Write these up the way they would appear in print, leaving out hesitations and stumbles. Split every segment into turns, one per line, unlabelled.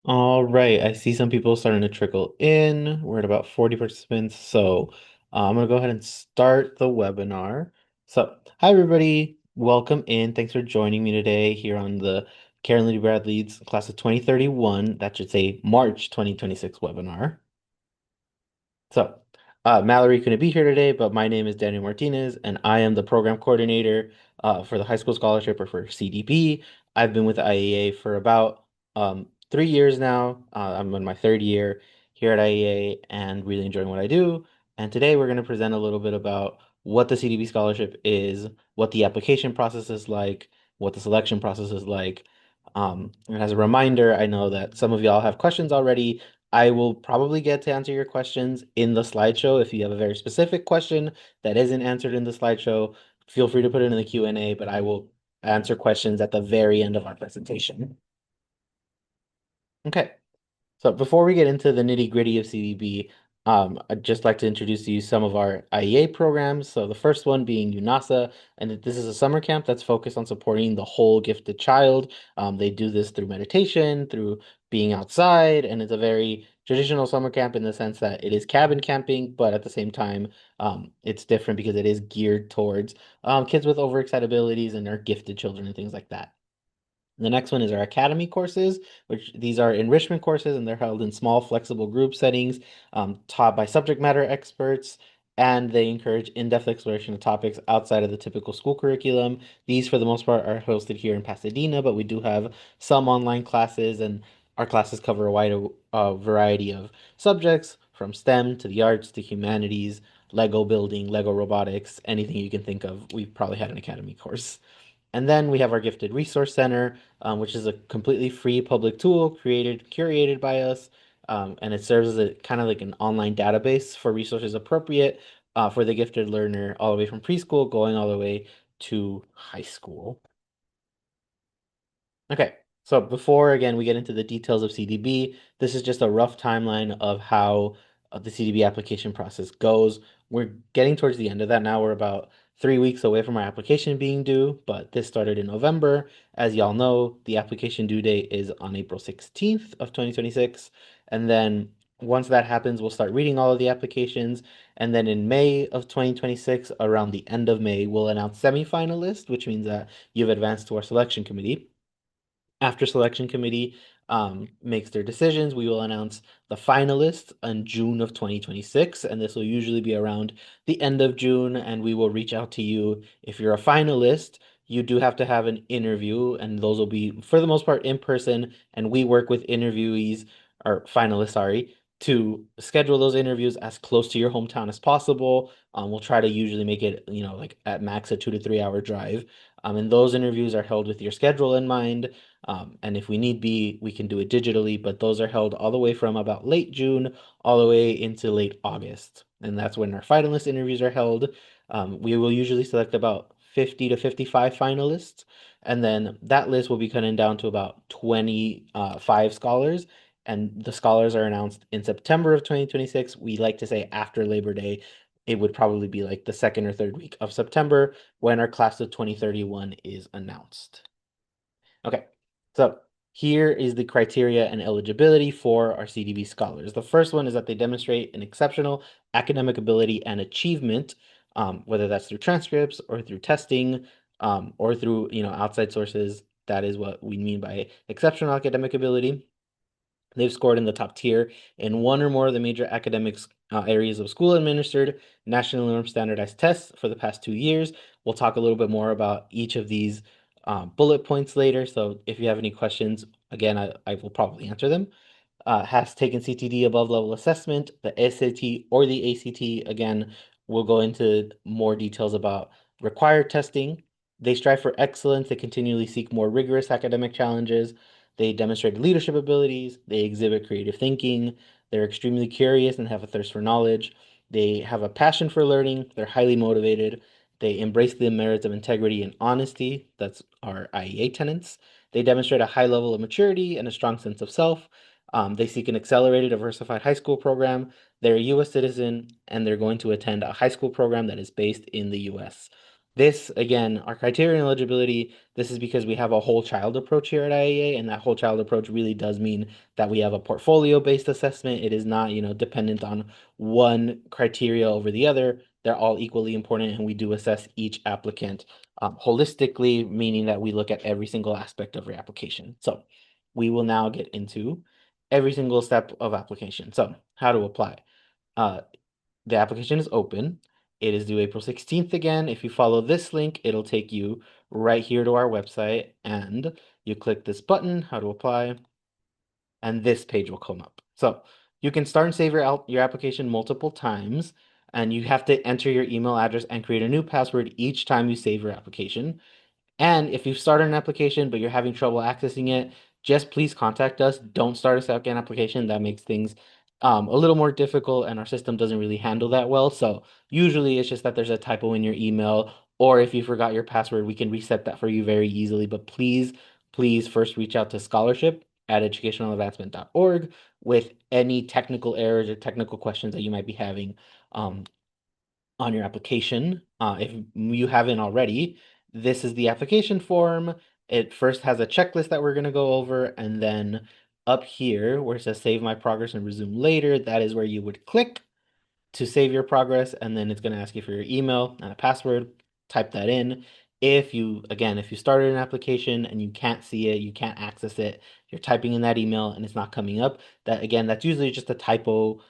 All right, I see some people starting to trickle in. We're at about 40 participants, so I'm gonna go ahead and start the webinar. So, hi everybody, welcome in. Thanks for joining me today here on the Karen Lee Bradley's class of 2031. That should say March 2026 webinar. So, Mallory couldn't be here today, but my name is Daniel Martinez, and I am the program coordinator for the high school scholarship or for CDB. I've been with IEA for about 3 years now. I'm in my third year here at IEA and really enjoying what I do. And today we're going to present a little bit about what the CDB scholarship is, what the application process is like, what the selection process is like. And as a reminder, I know that some of y'all have questions already. I will probably get to answer your questions in the slideshow. If you have a very specific question that isn't answered in the slideshow, feel free to put it in the Q&A, but I will answer questions at the very end of our presentation. Okay. So before we get into the nitty-gritty of CDB, I'd just like to introduce to you some of our IEA programs. So the first one being UNASA, and this is a summer camp that's focused on supporting the whole gifted child. They do this through meditation, through being outside, and it's a very traditional summer camp in the sense that it is cabin camping, but at the same time, it's different because it is geared towards kids with overexcitabilities and are gifted children and things like that. The next one is our academy courses, which these are enrichment courses and they're held in small, flexible group settings, taught by subject matter experts, and they encourage in-depth exploration of topics outside of the typical school curriculum. These, for the most part, are hosted here in Pasadena, but we do have some online classes, and our classes cover a wide variety of subjects, from STEM to the arts to humanities, Lego building, Lego robotics, anything you can think of. We've probably had an academy course. And then we have our Gifted Resource Center, which is a completely free public tool curated by us, and it serves as a kind of like an online database for resources appropriate for the gifted learner, all the way from preschool going all the way to high school. Okay, so before again we get into the details of CDB, this is just a rough timeline of how the CDB application process goes. We're getting towards the end of that now. We're about 3 weeks away from our application being due, but this started in November. As y'all know, the application due date is on April 16th of 2026. And then once that happens, we'll start reading all of the applications. And then in May of 2026, around the end of May, we'll announce semifinalists, which means that you've advanced to our selection committee. After selection committee makes their decisions, we will announce the finalists in June of 2026, and this will usually be around the end of June, and we will reach out to you. If you're a finalist, you do have to have an interview, and those will be, for the most part, in person, and we work with interviewees, or finalists, sorry, to schedule those interviews as close to your hometown as possible. We'll try to usually make it, like at max a 2 to 3 hour drive. And those interviews are held with your schedule in mind. And if we need be, we can do it digitally, but those are held all the way from about late June all the way into late August. And that's when our finalist interviews are held. We will usually select about 50 to 55 finalists, and then that list will be cutting down to about 25 scholars. And the scholars are announced in September of 2026. We like to say after Labor Day. It would probably be like the second or third week of September when our class of 2031 is announced. Okay, so here is the criteria and eligibility for our CDB scholars. The first one is that they demonstrate an exceptional academic ability and achievement, whether that's through transcripts or through testing, or through, outside sources. That is what we mean by exceptional academic ability. They've scored in the top tier in one or more of the major academic areas of school administered national norm standardized tests for the past 2 years. We'll talk a little bit more about each of these bullet points later. So if you have any questions, again, I will probably answer them. Has taken CTD above level assessment, the SAT or the ACT. Again, we'll go into more details about required testing. They strive for excellence. They continually seek more rigorous academic challenges. They demonstrate leadership abilities. They exhibit creative thinking. They're extremely curious and have a thirst for knowledge. They have a passion for learning. They're highly motivated. They embrace the merits of integrity and honesty. That's our IEA tenets. They demonstrate a high level of maturity and a strong sense of self. They seek an accelerated diversified high school program. They're a U.S. citizen, and they're going to attend a high school program that is based in the U.S. This, again, our criteria and eligibility, this is because we have a whole child approach here at IEA, and that whole child approach really does mean that we have a portfolio-based assessment. It is not, dependent on one criteria over the other. They're all equally important, and we do assess each applicant holistically, meaning that we look at every single aspect of your application. So we will now get into every single step of application. So how to apply. Uh, the application is open. It is due April 16th again. If you follow this link, it'll take you right here to our website, and you click this button, how to apply, and this page will come up. So you can start and save your application multiple times, and you have to enter your email address and create a new password each time you save your application. And if you've started an application but you're having trouble accessing it, just please contact us. Don't start a second application. That makes things a little more difficult, and our system doesn't really handle that well. So usually it's just that there's a typo in your email, or if you forgot your password, we can reset that for you very easily. But please, please first reach out to scholarship@educationaladvancement.org with any technical errors or technical questions that you might be having. Um, on your application. If you haven't already, this is the application form. It first has a checklist that we're going to go over, and then up here where it says save my progress and resume later, that is where you would click to save your progress, and then it's going to ask you for your email and a password. Type that in. If you started an application and you can't see it, you can't access it, you're typing in that email and it's not coming up, that's usually just a typo.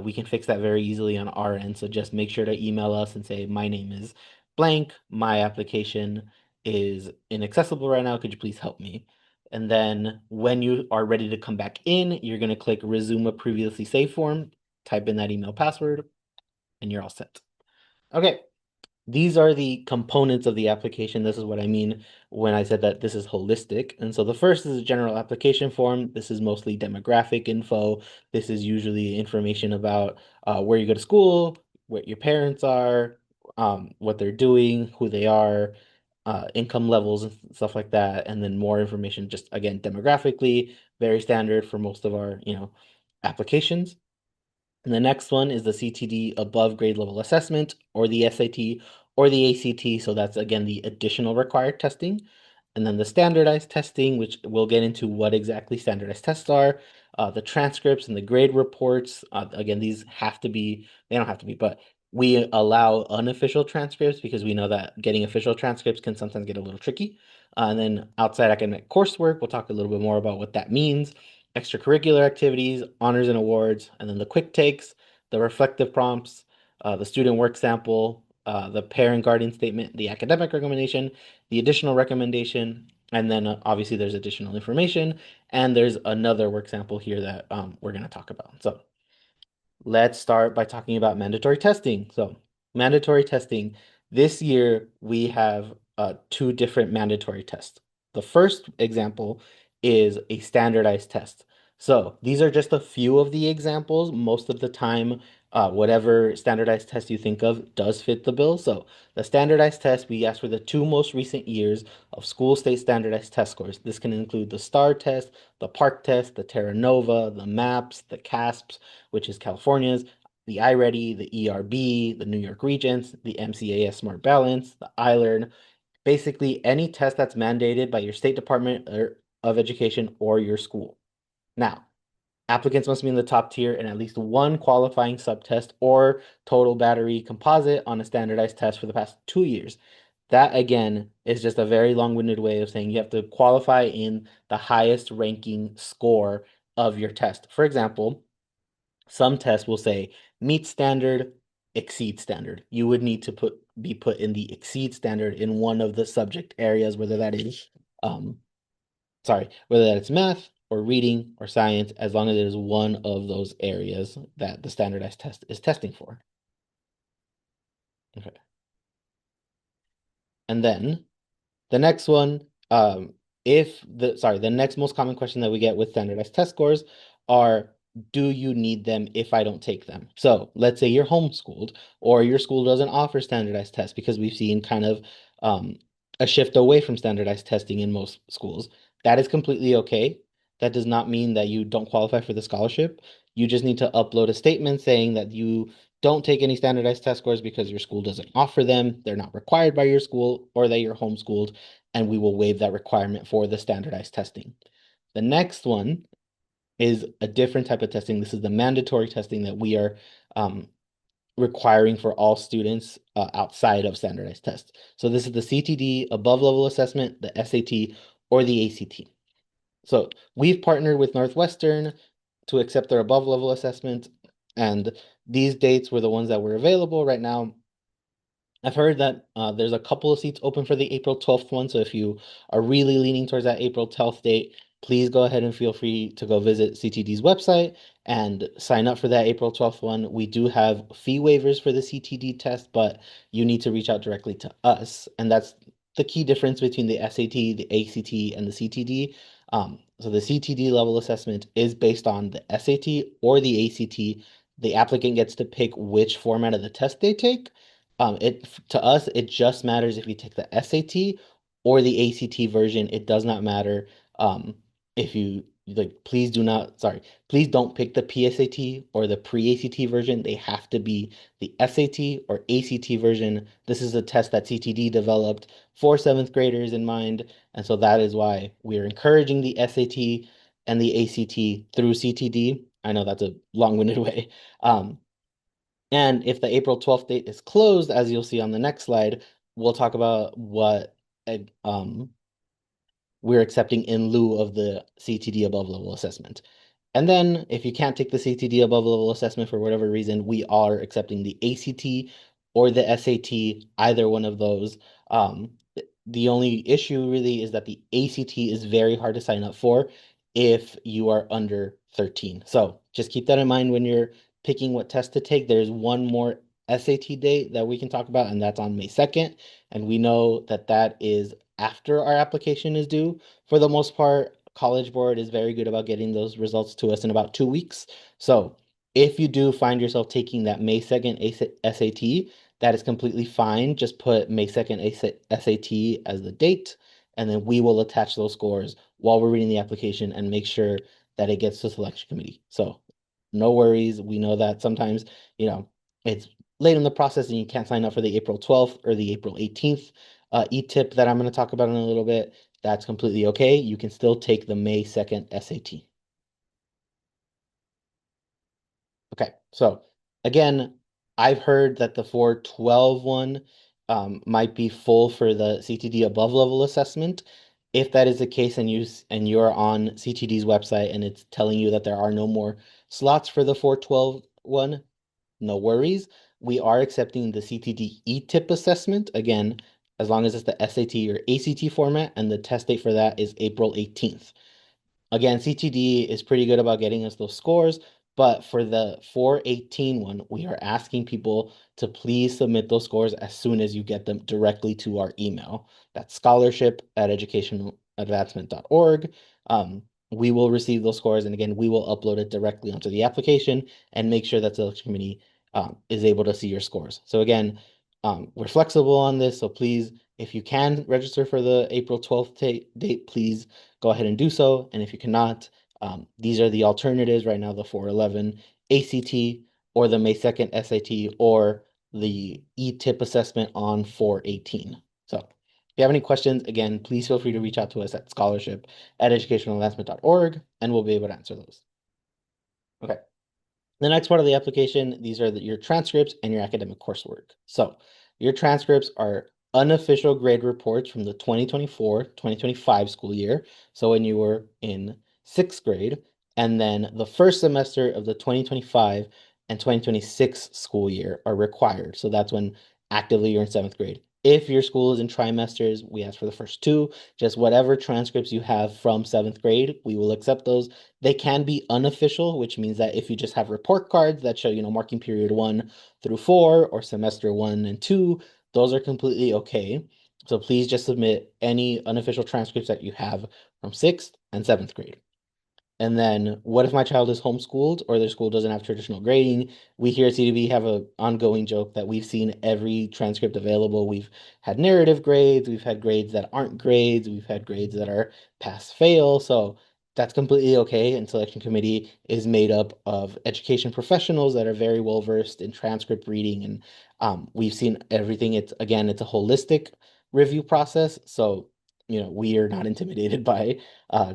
We can fix that very easily on our end. So just make sure to email us and say, my name is blank, my application is inaccessible right now. Could you please help me? And then when you are ready to come back in, you're going to click resume a previously saved form, type in that email password, and you're all set. Okay, these are the components of the application. This is what I mean when I said that this is holistic. And so the first is a general application form. This is mostly demographic info. This is usually information about where you go to school, what your parents are, what they're doing, who they are, income levels and stuff like that. And then more information, just again, demographically, very standard for most of our, applications. And the next one is the CTD above grade level assessment, or the SAT, or the ACT. So that's again the additional required testing. And then the standardized testing, which we'll get into what exactly standardized tests are, the transcripts and the grade reports. Again, these have to be, they don't have to be, but we allow unofficial transcripts because we know that getting official transcripts can sometimes get a little tricky. And then outside academic coursework, we'll talk a little bit more about what that means. Extracurricular activities, honors and awards, and then the quick takes, the reflective prompts, the student work sample, the parent guardian statement, the academic recommendation, the additional recommendation, and then obviously there's additional information, and there's another work sample here that we're going to talk about. So let's start by talking about mandatory testing. So mandatory testing, this year we have two different mandatory tests. The first example is a standardized test. So these are just a few of the examples. Most of the time, whatever standardized test you think of does fit the bill. So the standardized test, we ask for the two most recent years of school state standardized test scores. This can include the STAR test, the PARCC test, the Terra Nova, the MAPS, the CASPS, which is California's, the iReady, the ERB, the New York Regents, the MCAS Smart Balance, the iLearn, basically any test that's mandated by your state department of education or your school. Now, applicants must be in the top tier in at least one qualifying subtest or total battery composite on a standardized test for the past 2 years. That again is just a very long-winded way of saying you have to qualify in the highest ranking score of your test. For example, some tests will say meet standard, exceed standard. You would need to be put in the exceed standard in one of the subject areas, whether that is whether that's math or reading or science, as long as it is one of those areas that the standardized test is testing for. Okay. And then the next one, the next most common question that we get with standardized test scores are, do you need them if I don't take them? So let's say you're homeschooled or your school doesn't offer standardized tests, because we've seen kind of a shift away from standardized testing in most schools. That is completely okay. That does not mean that you don't qualify for the scholarship. You just need to upload a statement saying that you don't take any standardized test scores because your school doesn't offer them, they're not required by your school, or that you're homeschooled, and we will waive that requirement for the standardized testing. The next one is a different type of testing. This is the mandatory testing that we are um, requiring for all students outside of standardized tests. So this is the CTD above level assessment, the SAT, or the ACT. So we've partnered with Northwestern to accept their above level assessment, and these dates were the ones that were available right now. I've heard that there's a couple of seats open for the April 12th one. So if you are really leaning towards that April 12th date, please go ahead and feel free to go visit CTD's website and sign up for that April 12th one. We do have fee waivers for the CTD test, but you need to reach out directly to us. And that's the key difference between the SAT, the ACT, and the CTD. So the CTD level assessment is based on the SAT or the ACT. The applicant gets to pick which format of the test they take. It to us, it just matters if you take the SAT or the ACT version. It does not matter. If you like, please do not, sorry, please don't pick the PSAT or the pre-ACT version. They have to be the SAT or ACT version. This is a test that CTD developed for seventh graders in mind. And so that is why we're encouraging the SAT and the ACT through CTD. I know that's a long-winded way. And if the April 12th date is closed, as you'll see on the next slide, we'll talk about what we're accepting in lieu of the CTD above level assessment. And then if you can't take the CTD above level assessment for whatever reason, we are accepting the ACT or the SAT, either one of those. The only issue really is that the ACT is very hard to sign up for if you are under 13. So just keep that in mind when you're picking what test to take. There's one more SAT date that we can talk about, and that's on May 2nd. And we know that that is after our application is due. For the most part, College Board is very good about getting those results to us in about 2 weeks. So if you do find yourself taking that May 2nd SAT, that is completely fine. Just put May 2nd SAT as the date, and then we will attach those scores while we're reading the application and make sure that it gets to selection committee. So no worries. We know that sometimes, it's late in the process and you can't sign up for the April 12th or the April 18th e-tip that I'm going to talk about in a little bit. That's completely okay. You can still take the May 2nd SAT. Okay, so again, I've heard that the 412 one might be full for the CTD above level assessment. If that is the case and you're on CTD's website and it's telling you that there are no more slots for the 412 one, no worries. We are accepting the CTD e-tip assessment again, as long as it's the SAT or ACT format, and the test date for that is April 18th. Again, CTD is pretty good about getting us those scores, but for the 418 one, we are asking people to please submit those scores as soon as you get them directly to our email. That's scholarship@educationaladvancement.org. We will receive those scores, and again, we will upload it directly onto the application and make sure that the selection committee is able to see your scores. So again, we're flexible on this, so please, if you can register for the April 12th date, please go ahead and do so. And if you cannot, these are the alternatives right now, the 411 ACT or the May 2nd SAT or the e-tip assessment on 418. So if you have any questions, again, please feel free to reach out to us at scholarship@educationaladvancement.org and we'll be able to answer those. Okay. The next part of the application, these are your transcripts and your academic coursework. So your transcripts are unofficial grade reports from the 2024-2025 school year. So when you were in sixth grade, and then the first semester of the 2025 and 2026 school year are required. So that's when actively you're in seventh grade. If your school is in trimesters, we ask for the first two. Just whatever transcripts you have from seventh grade, we will accept those. They can be unofficial, which means that if you just have report cards that show, marking period 1 through 4 or semester 1 and 2, those are completely okay. So please just submit any unofficial transcripts that you have from sixth and seventh grade. And then what if my child is homeschooled or their school doesn't have traditional grading? We here at CDB have an ongoing joke that we've seen every transcript available. We've had narrative grades, we've had grades that aren't grades, we've had grades that are pass fail. So That's completely okay. And selection committee is made up of education professionals that are very well versed in transcript reading, and we've seen everything. It's again, it's a holistic review process. So, we are not intimidated by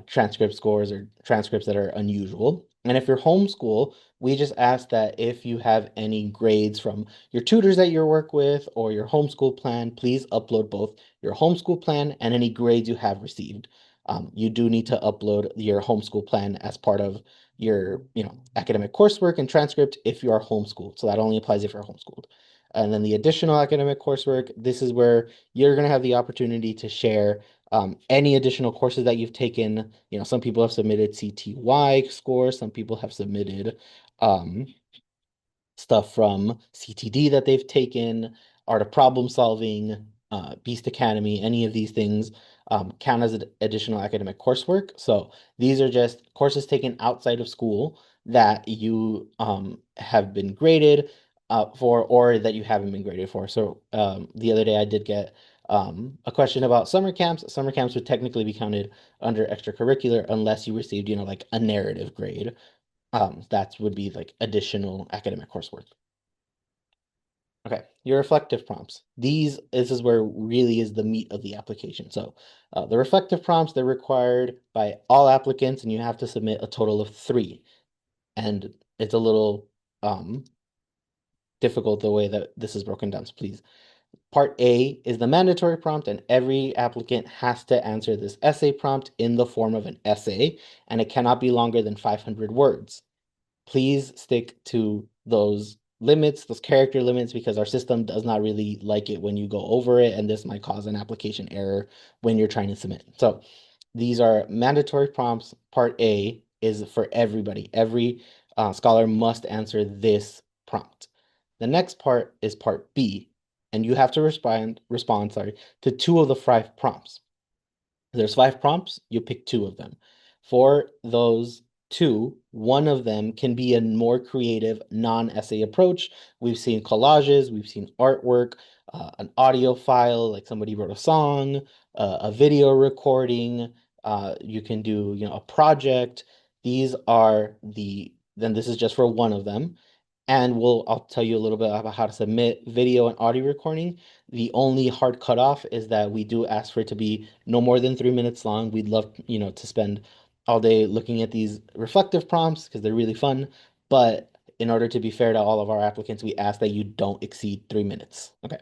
transcript scores or transcripts that are unusual. And if you're homeschool, we just ask that if you have any grades from your tutors that you work with or your homeschool plan, please upload both your homeschool plan and any grades you have received. You do need to upload your homeschool plan as part of your, academic coursework and transcript if you are homeschooled. So that only applies if you're homeschooled. And then the additional academic coursework, this is where you're going to have the opportunity to share any additional courses that you've taken. Some people have submitted CTY scores, some people have submitted um, stuff from CTD that they've taken, Art of Problem Solving, Beast Academy, any of these things count as additional academic coursework. So these are just courses taken outside of school that you have been graded for or that you haven't been graded for. So the other day I did get a question about summer camps. Summer camps would technically be counted under extracurricular unless you received, like a narrative grade. That would be like additional academic coursework. Okay, your reflective prompts. This is where really is the meat of the application. So the reflective prompts, they're required by all applicants, and you have to submit a total of 3. And it's a little difficult the way that this is broken down. So please, part A is the mandatory prompt, and every applicant has to answer this essay prompt in the form of an essay, and it cannot be longer than 500 words. Please stick to those limits, those character limits, because our system does not really like it when you go over it, and this might cause an application error when you're trying to submit. So these are mandatory prompts. Part A is for everybody. Every scholar must answer this prompt. The next part is part B, and you have to respond, to 2 of the 5 prompts. There's 5 prompts, you pick 2 of them. For those 2, one of them can be a more creative non-essay approach. We've seen collages, we've seen artwork, an audio file, like somebody wrote a song, a video recording. You can do, a project. Then this is just for one of them. And I'll tell you a little bit about how to submit video and audio recording. The only hard cutoff is that we do ask for it to be no more than 3 minutes long. We'd love, to spend all day looking at these reflective prompts because they're really fun. But in order to be fair to all of our applicants, we ask that you don't exceed 3 minutes. Okay.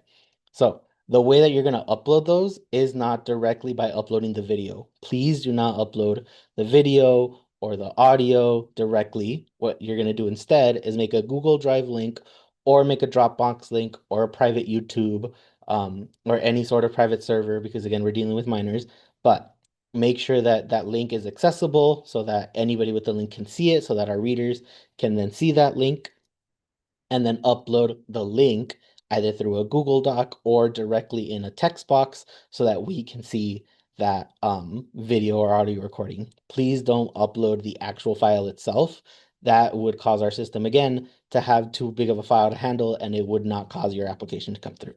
So the way that you're going to upload those is not directly by uploading the video. Please do not upload the video or the audio directly. What you're going to do instead is make a Google Drive link or make a Dropbox link or a private YouTube or any sort of private server, because again, we're dealing with minors, but make sure that that link is accessible so that anybody with the link can see it, so that our readers can then see that link and then upload the link either through a Google Doc or directly in a text box so that we can see that video or audio recording. Please don't upload the actual file itself. That would cause our system, again, to have too big of a file to handle, and it would not cause your application to come through.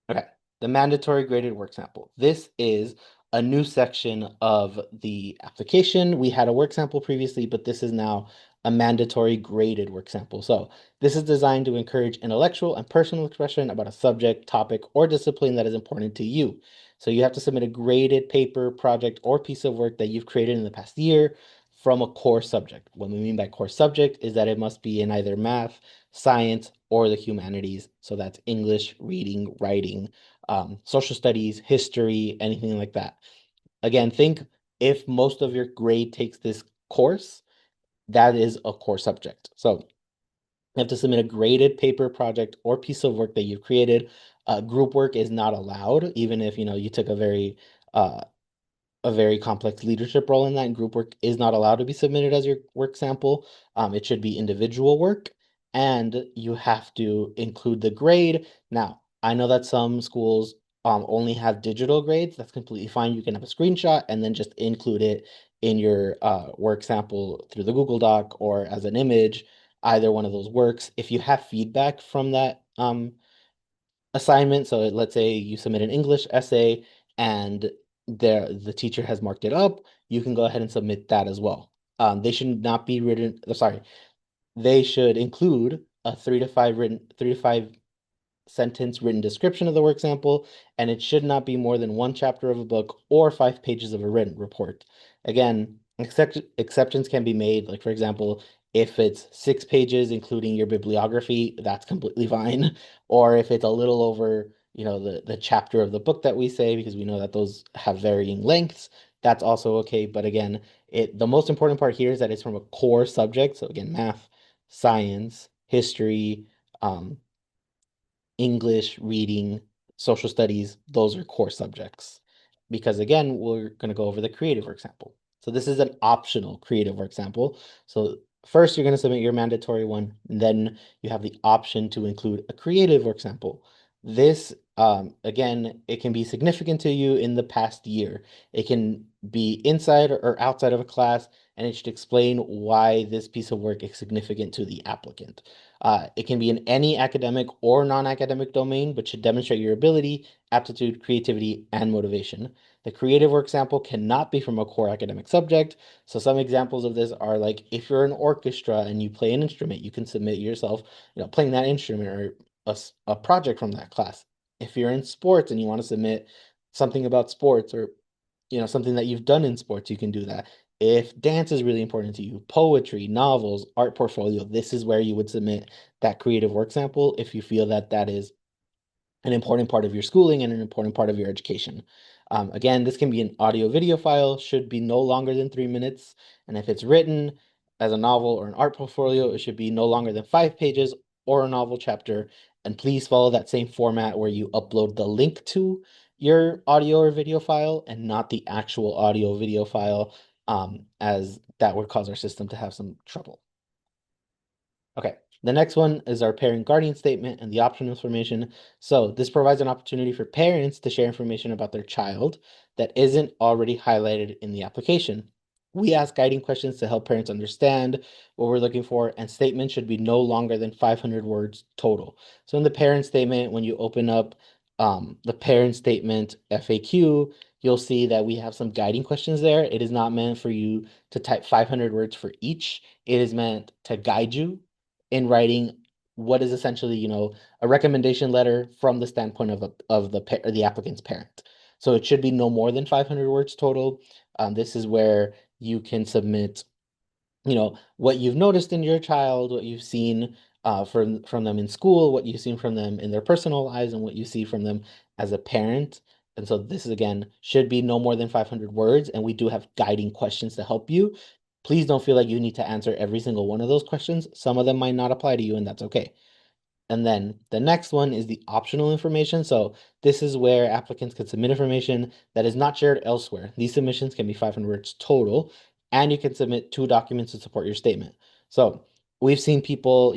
Okay, the mandatory graded work sample. This is a new section of the application. We had a work sample previously, but this is now a mandatory graded work sample. So this is designed to encourage intellectual and personal expression about a subject, topic, or discipline that is important to you. So you have to submit a graded paper, project, or piece of work that you've created in the past year from a core subject. What we mean by core subject is that it must be in either math, science, or the humanities. So that's English, reading, writing, social studies, history, anything like that. Again, think if most of your grade takes this course, that is a core subject. So you have to submit a graded paper, project, or piece of work that you've created. Group work is not allowed, even if you took uh, a very complex leadership role in that, and group work is not allowed to be submitted as your work sample. It should be individual work, and you have to include the grade. Now, I know that some schools only have digital grades. That's completely fine. You can have a screenshot and then just include it in your work sample through the Google Doc or as an image. Either one of those works. If you have feedback from that assignment. So let's say you submit an English essay and the teacher has marked it up. you can go ahead and submit that as well. They should not be written, sorry, they should include a 3 to 5 sentence written description of the work sample, and it should not be more than one chapter of a book or 5 pages of a written report. Again, exceptions can be made. Like, for example, if it's 6 pages, including your bibliography, that's completely fine. Or if it's a little over, the chapter of the book that we say, because we know that those have varying lengths, that's also okay. But again, the most important part here is that it's from a core subject. So again, math, science, history, um, English, reading, social studies, those are core subjects. Because again, we're going to go over the creative work sample. So this is an optional creative work sample. So first you're going to submit your mandatory one, and then you have the option to include a creative work sample. This, again, it can be significant to you in the past year. It can be inside or outside of a class, and it should explain why this piece of work is significant to the applicant. It can be in any academic or non-academic domain, but should demonstrate your ability, aptitude, creativity, and motivation. The creative work sample cannot be from a core academic subject. So some examples of this are like if you're an orchestra and you play an instrument, you can submit yourself, playing that instrument or a project from that class. If you're in sports and you want to submit something about sports or something that you've done in sports, you can do that. If dance is really important to you, poetry, novels, art portfolio, this is where you would submit that creative work sample if you feel that that is an important part of your schooling and an important part of your education. Again, this can be an audio video file, should be no longer than 3 minutes. And if it's written as a novel or an art portfolio, it should be no longer than 5 pages or a novel chapter. And please follow that same format where you upload the link to your audio or video file and not the actual audio video file, as that would cause our system to have some trouble. Okay, the next one is our parent guardian statement and the optional information. So this provides an opportunity for parents to share information about their child that isn't already highlighted in the application. We ask guiding questions to help parents understand what we're looking for, and statements should be no longer than 500 words total. So in the parent statement, when you open up the parent statement FAQ, you'll see that we have some guiding questions there. It is not meant for you to type 500 words for each. It is meant to guide you in writing what is essentially, a recommendation letter from the standpoint of the applicant's parent. So it should be no more than 500 words total. This is where you can submit, what you've noticed in your child, what you've seen from them in school, what you've seen from them in their personal lives, and what you see from them as a parent. And so this is again should be no more than 500 words, and we do have guiding questions to help you. Please don't feel like you need to answer every single one of those questions. Some of them might not apply to you, and that's okay. And then the next one is the optional information. So this is where applicants can submit information that is not shared elsewhere. These submissions can be 500 words total, and you can submit 2 documents to support your statement. So we've seen people,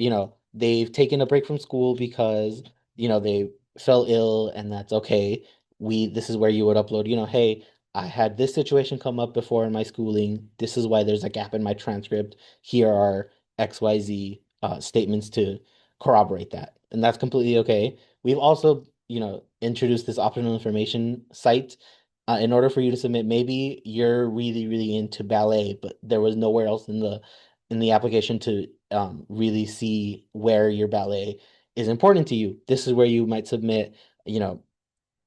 they've taken a break from school because, they fell ill, and that's okay. This is where you would upload, hey, I had this situation come up before in my schooling. This is why there's a gap in my transcript. Here are XYZ statements to corroborate that. And that's completely okay. We've also, introduced this optional information site in order for you to submit. Maybe you're really, really into ballet, but there was nowhere else in the application to really see where your ballet is important to you. This is where you might submit, you know,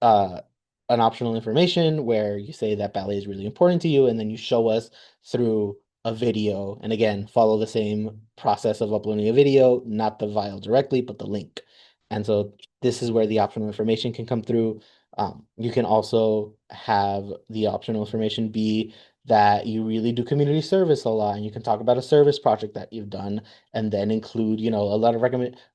uh, an optional information where you say that ballet is really important to you, and then you show us through a video. And again, follow the same process of uploading a video, not the file directly, but the link. And so this is where the optional information can come through. You can also have the optional information be that you really do community service a lot, and you can talk about a service project that you've done, and then include, a lot of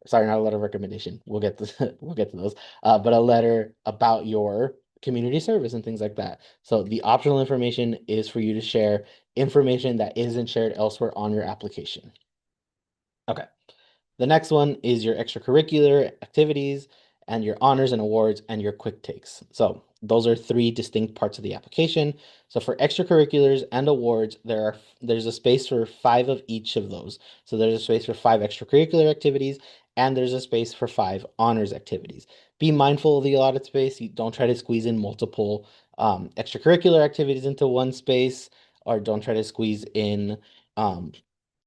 sorry, not a lot of recommendation. We'll get to we'll get to those, but a letter about your community service and things like that. So the optional information is for you to share information that isn't shared elsewhere on your application. Okay. The next one is your extracurricular activities and your honors and awards and your quick takes. So those are 3 distinct parts of the application. So for extracurriculars and awards, there's a space for 5 of each of those. So there's a space for 5 extracurricular activities, and there's a space for 5 honors activities. Be mindful of the allotted space. You don't try to squeeze in multiple extracurricular activities into one space, or don't try to squeeze in um,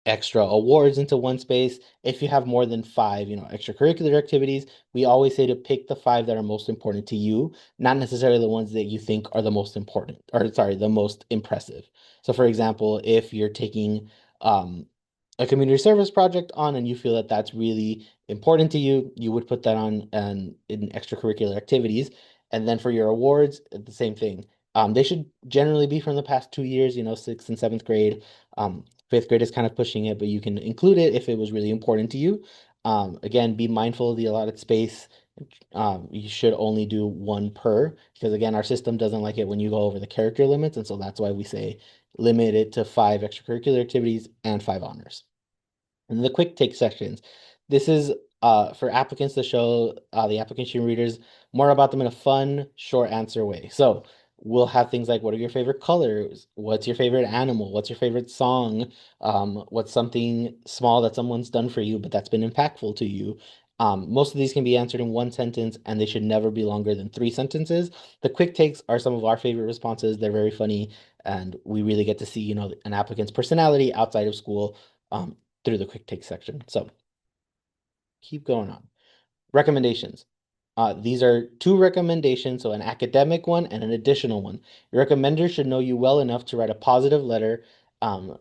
extra awards into one space. If you have more than five, extracurricular activities, we always say to pick the five that are most important to you, not necessarily the ones that you think are the most important, or sorry, the most impressive. So, for example, if you're taking um, a community service project on and you feel that that's really important to you, you would put that on in extracurricular activities. And then for your awards, the same thing. They should generally be from the past 2 years, sixth and seventh grade. Fifth grade is kind of pushing it, but you can include it if it was really important to you. Again, be mindful of the allotted space. You should only do one per, because again, our system doesn't like it when you go over the character limits, and so that's why we say limit it to five extracurricular activities and five honors. And the quick take sections. This is for applicants to show the application readers more about them in a fun, short answer way. So we'll have things like, what are your favorite colors? What's your favorite animal? What's your favorite song? What's something small that someone's done for you, but that's been impactful to you? Most of these can be answered in one sentence, and they should never be longer than three sentences. The quick takes are some of our favorite responses. They're very funny, and we really get to see, an applicant's personality outside of school. Through the quick take section. So keep going on. Recommendations. These are two recommendations, so an academic one and an additional one. Your recommender should know you well enough to write a positive letter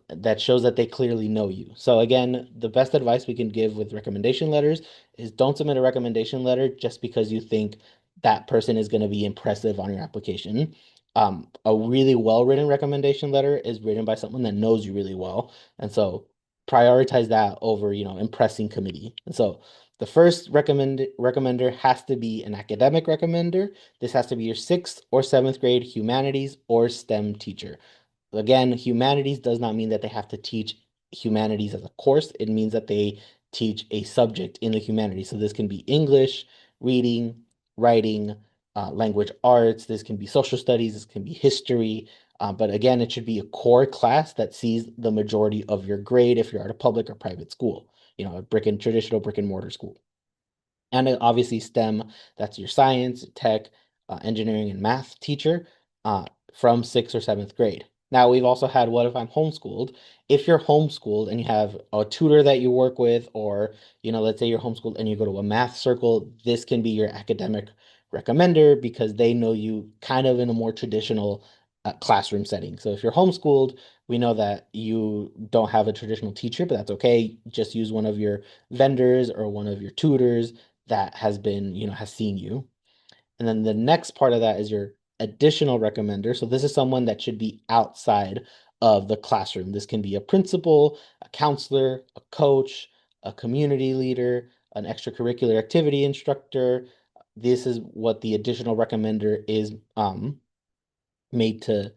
that shows that they clearly know you. So again, the best advice we can give with recommendation letters is don't submit a recommendation letter just because you think that person is going to be impressive on your application. A really well-written recommendation letter is written by someone that knows you really well. And so prioritize that over, impressing committee. And so the first recommender has to be an academic recommender. This has to be your sixth or seventh grade humanities or STEM teacher. Again, humanities does not mean that they have to teach humanities as a course. It means that they teach a subject in the humanities. So this can be English, reading, writing, language arts. This can be social studies. This can be history. But again, it should be a core class that sees the majority of your grade if you're at a public or private school, a traditional brick and mortar school. And obviously STEM, that's your science, tech, engineering, and math teacher from sixth or seventh grade. Now, we've also had what if I'm homeschooled? If you're homeschooled and you have a tutor that you work with, or, let's say you're homeschooled and you go to a math circle, this can be your academic recommender because they know you kind of in a more traditional classroom setting. So if you're homeschooled, we know that you don't have a traditional teacher, but that's okay. Just use one of your vendors or one of your tutors that has been, has seen you. And then the next part of that is your additional recommender. So this is someone that should be outside of the classroom. This can be a principal, a counselor, a coach, a community leader, an extracurricular activity instructor. This is what the additional recommender is made to,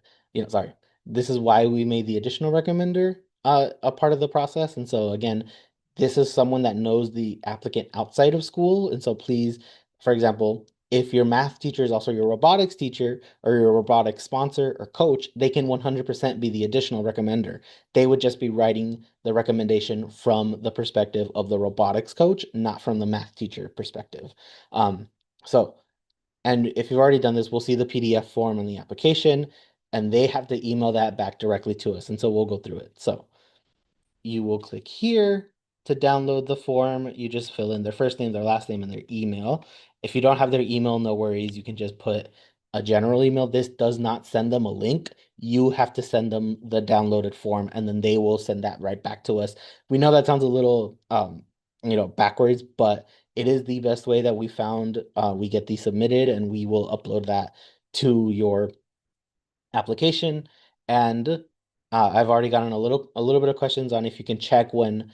sorry, this is why we made the additional recommender a part of the process. And so again, this is someone that knows the applicant outside of school. And so please, for example, if your math teacher is also your robotics teacher or your robotics sponsor or coach, they can 100% be the additional recommender. They would just be writing the recommendation from the perspective of the robotics coach, not from the math teacher perspective. So and if you've already done this, we'll see the PDF form on the application, and they have to email that back directly to us. And so we'll go through it. So you will click here to download the form. You just fill in their first name, their last name, and their email. If you don't have their email, no worries. You can just put a general email. This does not send them a link. You have to send them the downloaded form, and then they will send that right back to us. We know that sounds a little, backwards, but it is the best way that we found. We get these submitted, and we will upload that to your application. And I've already gotten a little bit of questions on if you can check when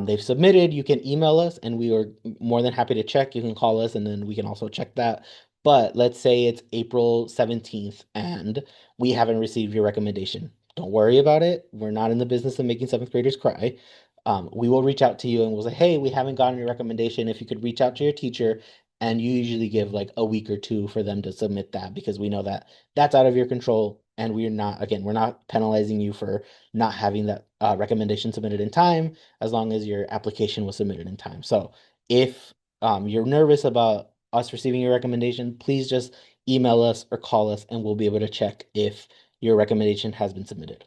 they've submitted. You can email us, and we are more than happy to check. You can call us, and then we can also check that. But let's say it's April 17th, and we haven't received your recommendation. Don't worry about it. We're not in the business of making seventh graders cry. We will reach out to you and we'll say, hey, we haven't gotten your recommendation. If you could reach out to your teacher, and you usually give like a week or two for them to submit that because we know that that's out of your control. And we're not penalizing you for not having that recommendation submitted in time, as long as your application was submitted in time. So if you're nervous about us receiving your recommendation, please just email us or call us and we'll be able to check if your recommendation has been submitted.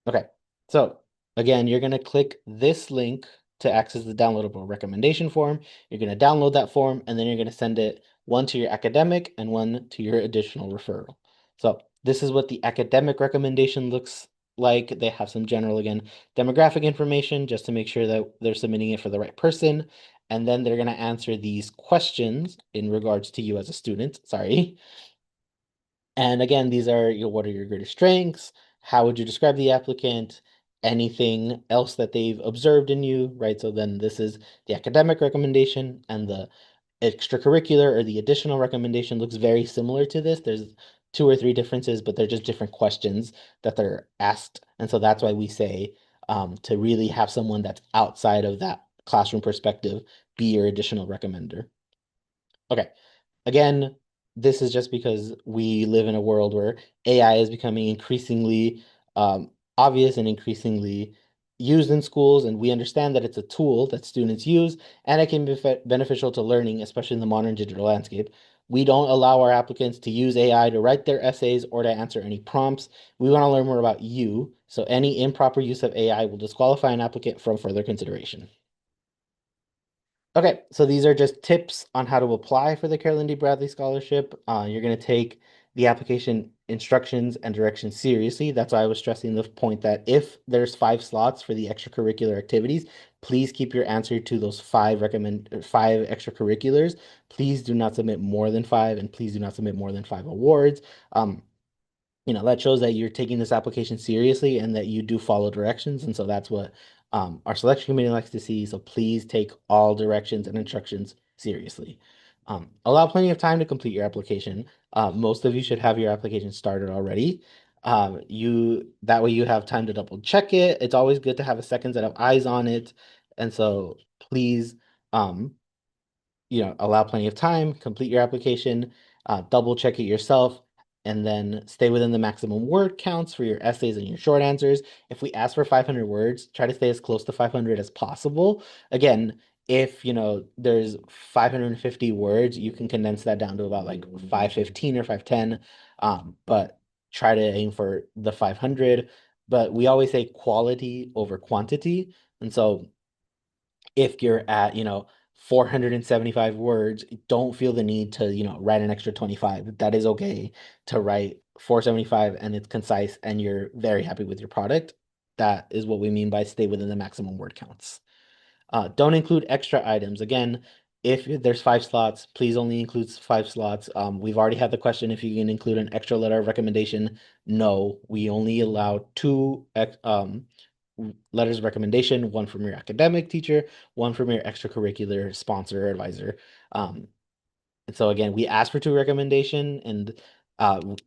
Okay, so again, you're going to click this link to access the downloadable recommendation form. You're going to download that form, and then you're going to send it one to your academic and one to your additional referral. So this is what the academic recommendation looks like. They have some general, again, demographic information just to make sure that they're submitting it for the right person. And then they're going to answer these questions in regards to you as a student. Sorry. And again, these are what are your greatest strengths? How would you describe the applicant? Anything else that they've observed in you, right? So then this is the academic recommendation, and the extracurricular or the additional recommendation looks very similar to this. There's two or three differences, but they're just different questions that they're asked. And so that's why we say to really have someone that's outside of that classroom perspective be your additional recommender. Okay. Again, this is just because we live in a world where AI is becoming increasingly obvious and increasingly used in schools, and we understand that it's a tool that students use and it can be beneficial to learning, especially in the modern digital landscape. We don't allow our applicants to use AI to write their essays or to answer any prompts. We want to learn more about you, so any improper use of AI will disqualify an applicant from further consideration. Okay, so these are just tips on how to apply for the Carolyn D. Bradley Scholarship. You're going to take the application instructions and directions seriously. That's why I was stressing the point that if there's 5 slots for the extracurricular activities, please keep your answer to those five extracurriculars. Please do not submit more than five, and please do not submit more than 5 awards. Um, that shows that you're taking this application seriously and that you do follow directions. And so that's what our selection committee likes to see. So please take all directions and instructions seriously. Allow plenty of time to complete your application. Most of you should have your application started already. You that way you have time to double check it. It's always good to have a second set of eyes on it. And so please um, allow plenty of time, complete your application, double check it yourself, and then stay within the maximum word counts for your essays and your short answers. If we ask for 500 words, try to stay as close to 500 as possible. Again, if there's 550 words, you can condense that down to about like 515 or 510. But try to aim for the 500. But we always say quality over quantity. And so if you're at, 475 words, don't feel the need to, write an extra 25. That is okay to write 475 and it's concise and you're very happy with your product. That is what we mean by stay within the maximum word counts. Don't include extra items. Again, if there's 5 slots, please only include 5 slots. We've already had the question if you can include an extra letter of recommendation. No, we only allow two letters of recommendation, one from your academic teacher, one from your extracurricular sponsor or advisor. And so again, we ask for two recommendation, and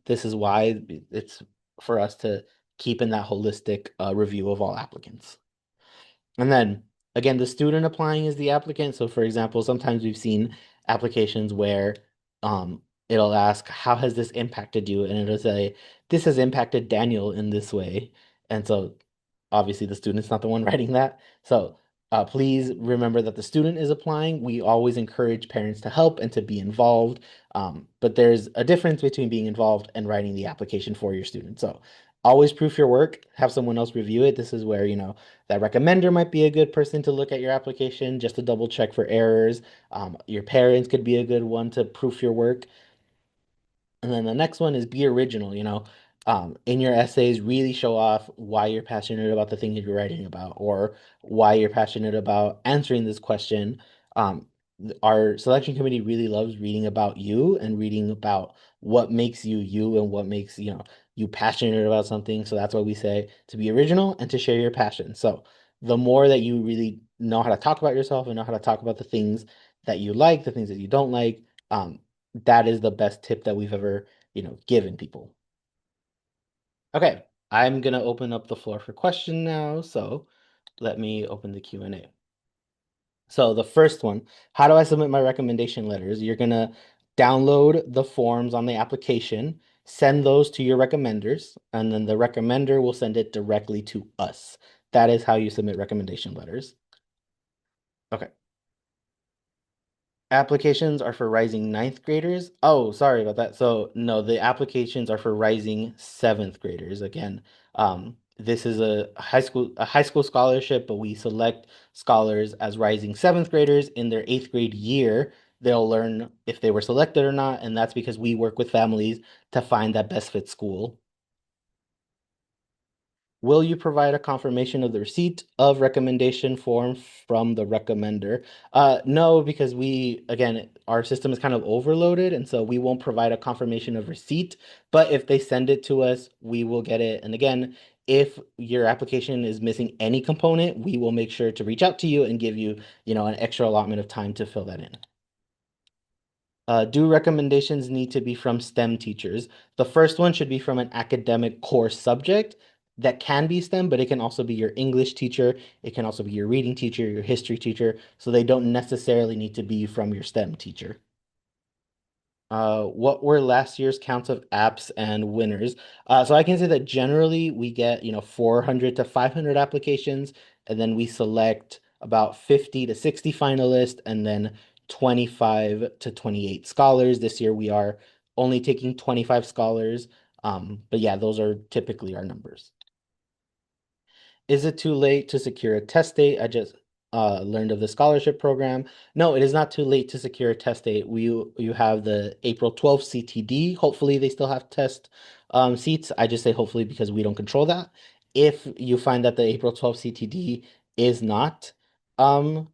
this is why it's for us to keep in that holistic review of all applicants. And then again, the student applying is the applicant. So for example, sometimes we've seen applications where it'll ask, how has this impacted you? And it'll say, this has impacted Daniel in this way. And so obviously the student's not the one writing that. So please remember that the student is applying. We always encourage parents to help and to be involved. But there's a difference between being involved and writing the application for your student. So always proof your work, have someone else review it. This is where, that recommender might be a good person to look at your application just to double check for errors. Your parents could be a good one to proof your work. And then the next one is be original, in your essays, really show off why you're passionate about the thing that you're writing about or why you're passionate about answering this question. Our selection committee really loves reading about you and reading about what makes you you and what makes, you passionate about something. So that's why we say to be original and to share your passion. So the more that you really know how to talk about yourself and know how to talk about the things that you like, the things that you don't like, that is the best tip that we've ever, given people. Okay, I'm gonna open up the floor for question now. So let me open the Q&A. So the first one, how do I submit my recommendation letters? You're gonna download the forms on the application, send those to your recommenders, and then the recommender will send it directly to us. That is how you submit recommendation letters. Okay. Applications are for rising ninth graders. Oh, sorry about that. So no, the applications are for rising seventh graders. Again, This is a high school scholarship, but we select scholars as rising seventh graders in their eighth grade year. They'll learn if they were selected or not, and that's because we work with families to find that best fit school. Will you provide a confirmation of the receipt of recommendation form from the recommender? No, because again, our system is kind of overloaded, and so we won't provide a confirmation of receipt. But if they send it to us, we will get it. And again, if your application is missing any component, we will make sure to reach out to you and give you, an extra allotment of time to fill that in. Do recommendations need to be from STEM teachers? The first one should be from an academic core subject that can be STEM, but it can also be your English teacher. It can also be your reading teacher, your history teacher. So they don't necessarily need to be from your STEM teacher. What were last year's counts of apps and winners? So I can say that generally we get, 400 to 500 applications, and then we select about 50 to 60 finalists, and then 25 to 28 scholars. This year we are only taking 25 scholars. But yeah, those are typically our numbers. Is it too late to secure a test date? I just learned of the scholarship program. No, it is not too late to secure a test date. You have the April 12th CTD. Hopefully, they still have test seats. I just say hopefully because we don't control that. If you find that the April 12th CTD is not um,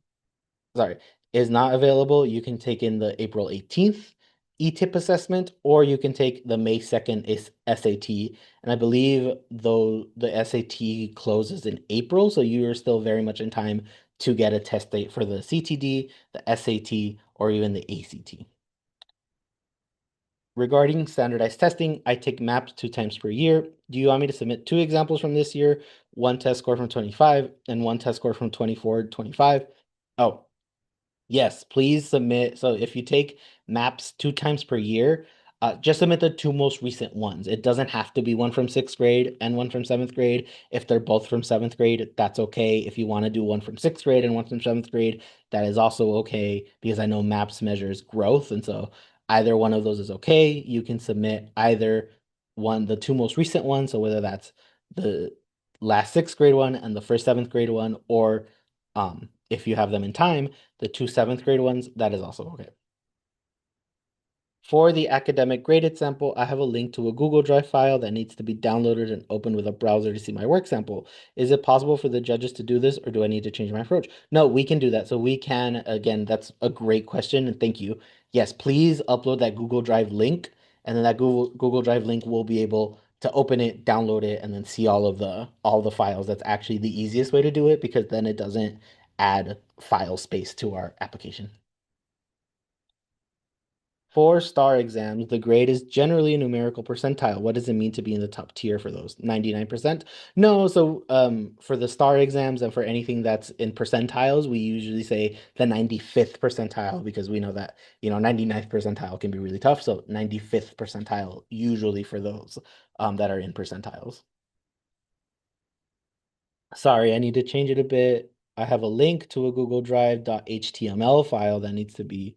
sorry, is not available, you can take in the April 18th ETIP assessment, or you can take the May 2nd SAT. And I believe though the SAT closes in April, so you're still very much in time to get a test date for the CTD, the SAT, or even the ACT. Regarding standardized testing, I take MAPS 2 times per year. Do you want me to submit two examples from this year, one test score from 25 and one test score from 24, 25? Oh, yes, please submit. So if you take maps 2 times per year, just submit the two most recent ones. It doesn't have to be one from sixth grade and one from seventh grade. If they're both from seventh grade, that's okay. If you want to do one from sixth grade and one from seventh grade, that is also okay because I know maps measures growth. And so either one of those is okay. You can submit either the two most recent ones. So whether that's the last sixth grade one and the first seventh grade one, or if you have them in time the two seventh grade ones, that is also okay. For the academic graded sample, I have a link to a Google Drive file that needs to be downloaded and opened with a browser to see my work sample. Is it possible for the judges to do this, or do I need to change my approach? No, we can do that. So we can, again, that's a great question, and thank you. Yes, please upload that Google Drive link, and then that Google Drive link will be able to open it, download it, and then see all the files. That's actually the easiest way to do it because then it doesn't add file space to our application. For star exams, the grade is generally a numerical percentile. What does it mean to be in the top tier for those? 99%? No, so for the star exams and for anything that's in percentiles, we usually say the 95th percentile because we know that, 99th percentile can be really tough. So 95th percentile usually for those that are in percentiles. Sorry, I need to change it a bit. I have a link to a Google Drive .html file that needs to be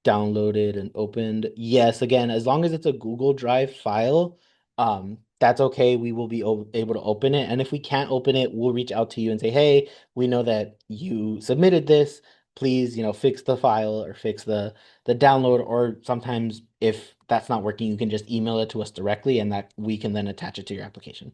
downloaded and opened. Yes, again, as long as it's a Google Drive file, that's okay. We will be able to open it. And if we can't open it, we'll reach out to you and say, hey, we know that you submitted this. Please, fix the file or fix the download. Or sometimes if that's not working, you can just email it to us directly and that we can then attach it to your application.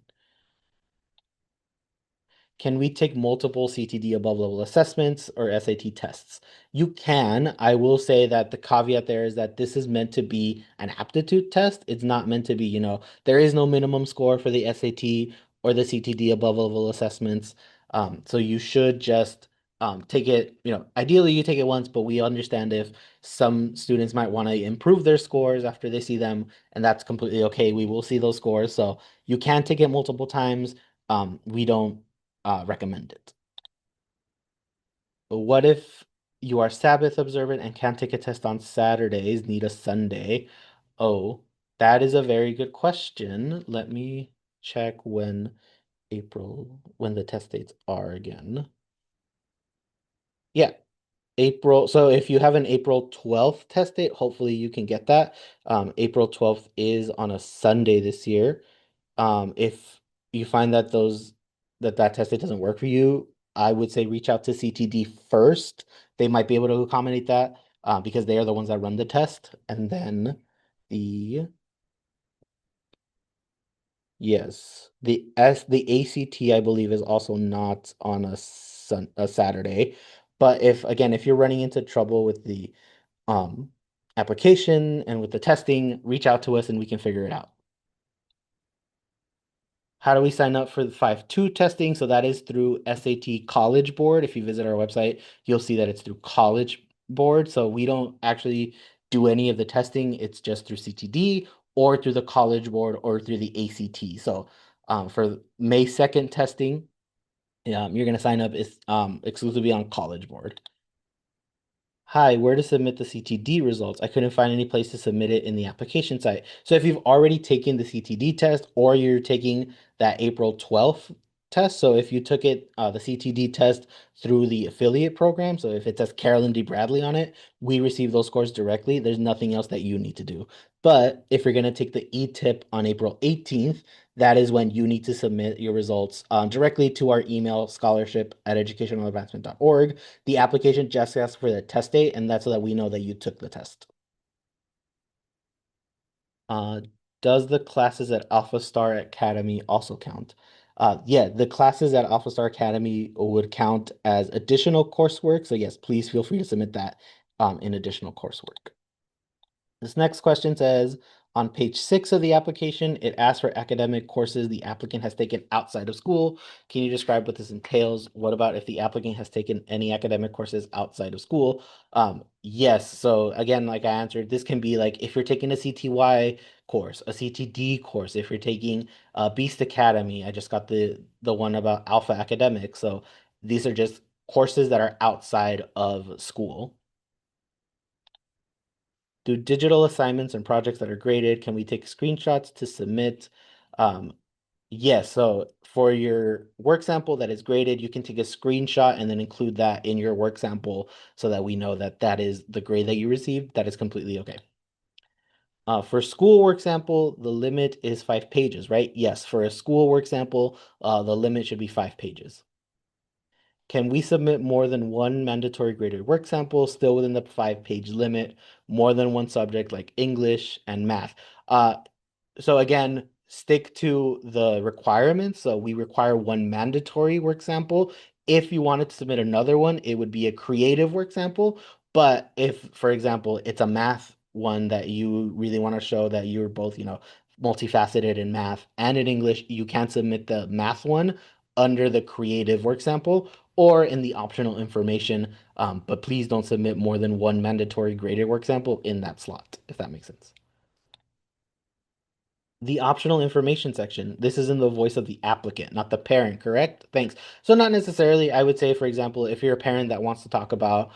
Can we take multiple CTD above level assessments or SAT tests? You can. I will say that the caveat there is that this is meant to be an aptitude test. It's not meant to be, there is no minimum score for the SAT or the CTD above level assessments. So you should just take it, ideally you take it once, but we understand if some students might want to improve their scores after they see them, and that's completely okay. We will see those scores. So you can take it multiple times. We don't recommend it. But what if you are Sabbath observant and can't take a test on Saturdays, need a Sunday? Oh, that is a very good question. Let me check when the test dates are again. Yeah, April. So if you have an April 12th test date, hopefully you can get that. April 12th is on a Sunday this year. If you find that that test it doesn't work for you, I would say reach out to CTD first. They might be able to accommodate that because they are the ones that run the test. And then the yes, the ACT I believe is also not on a Saturday. But if you're running into trouble with the um application and with the testing, reach out to us and we can figure it out. How do we sign up for the 5.2 testing? So that is through SAT College Board. If you visit our website, you'll see that it's through College Board. So we don't actually do any of the testing. It's just through CTD or through the College Board or through the ACT. So for May 2nd testing, you're going to sign up is exclusively on College Board. Hi, where to submit the CTD results? I couldn't find any place to submit it in the application site. So if you've already taken the CTD test or you're taking that April 12th test, so if you took it, the CTD test through the affiliate program, so if it says Carolyn D. Bradley on it, we receive those scores directly. There's nothing else that you need to do. But if you're going to take the e-tip on April 18th, that is when you need to submit your results directly to our email, scholarship@educationaladvancement.org. The application just asks for the test date, and that's so that we know that you took the test. Uh, does the classes at Alpha Star Academy also count? Yeah, the classes at Alpha Star Academy would count as additional coursework. So yes, please feel free to submit that in additional coursework. This next question says, on page 6 of the application, it asks for academic courses the applicant has taken outside of school. Can you describe what this entails? What about if the applicant has taken any academic courses outside of school? Yes. So again, like I answered, this can be like if you're taking a CTY course, a CTD course, if you're taking Beast Academy. I just got the one about Alpha Academics. So these are just courses that are outside of school. Do digital assignments and projects that are graded, can we take screenshots to submit? Um, yes, so for your work sample that is graded, you can take a screenshot and then include that in your work sample so that we know that that is the grade that you received. That is completely okay. For school work sample, the limit is 5 pages, right? Yes, for a school work sample, the limit should be 5 pages. Can we submit more than one mandatory graded work sample still within the 5 page limit, more than one subject like English and math? So again, stick to the requirements. So we require one mandatory work sample. If you wanted to submit another one, it would be a creative work sample. But if, for example, it's a math one that you really want to show that you're both, multifaceted in math and in English, you can submit the math one under the creative work sample or in the optional information. But please don't submit more than one mandatory graded work sample in that slot, if that makes sense. The optional information section. This is in the voice of the applicant, not the parent, correct? Thanks. So not necessarily, I would say, for example, if you're a parent that wants to talk about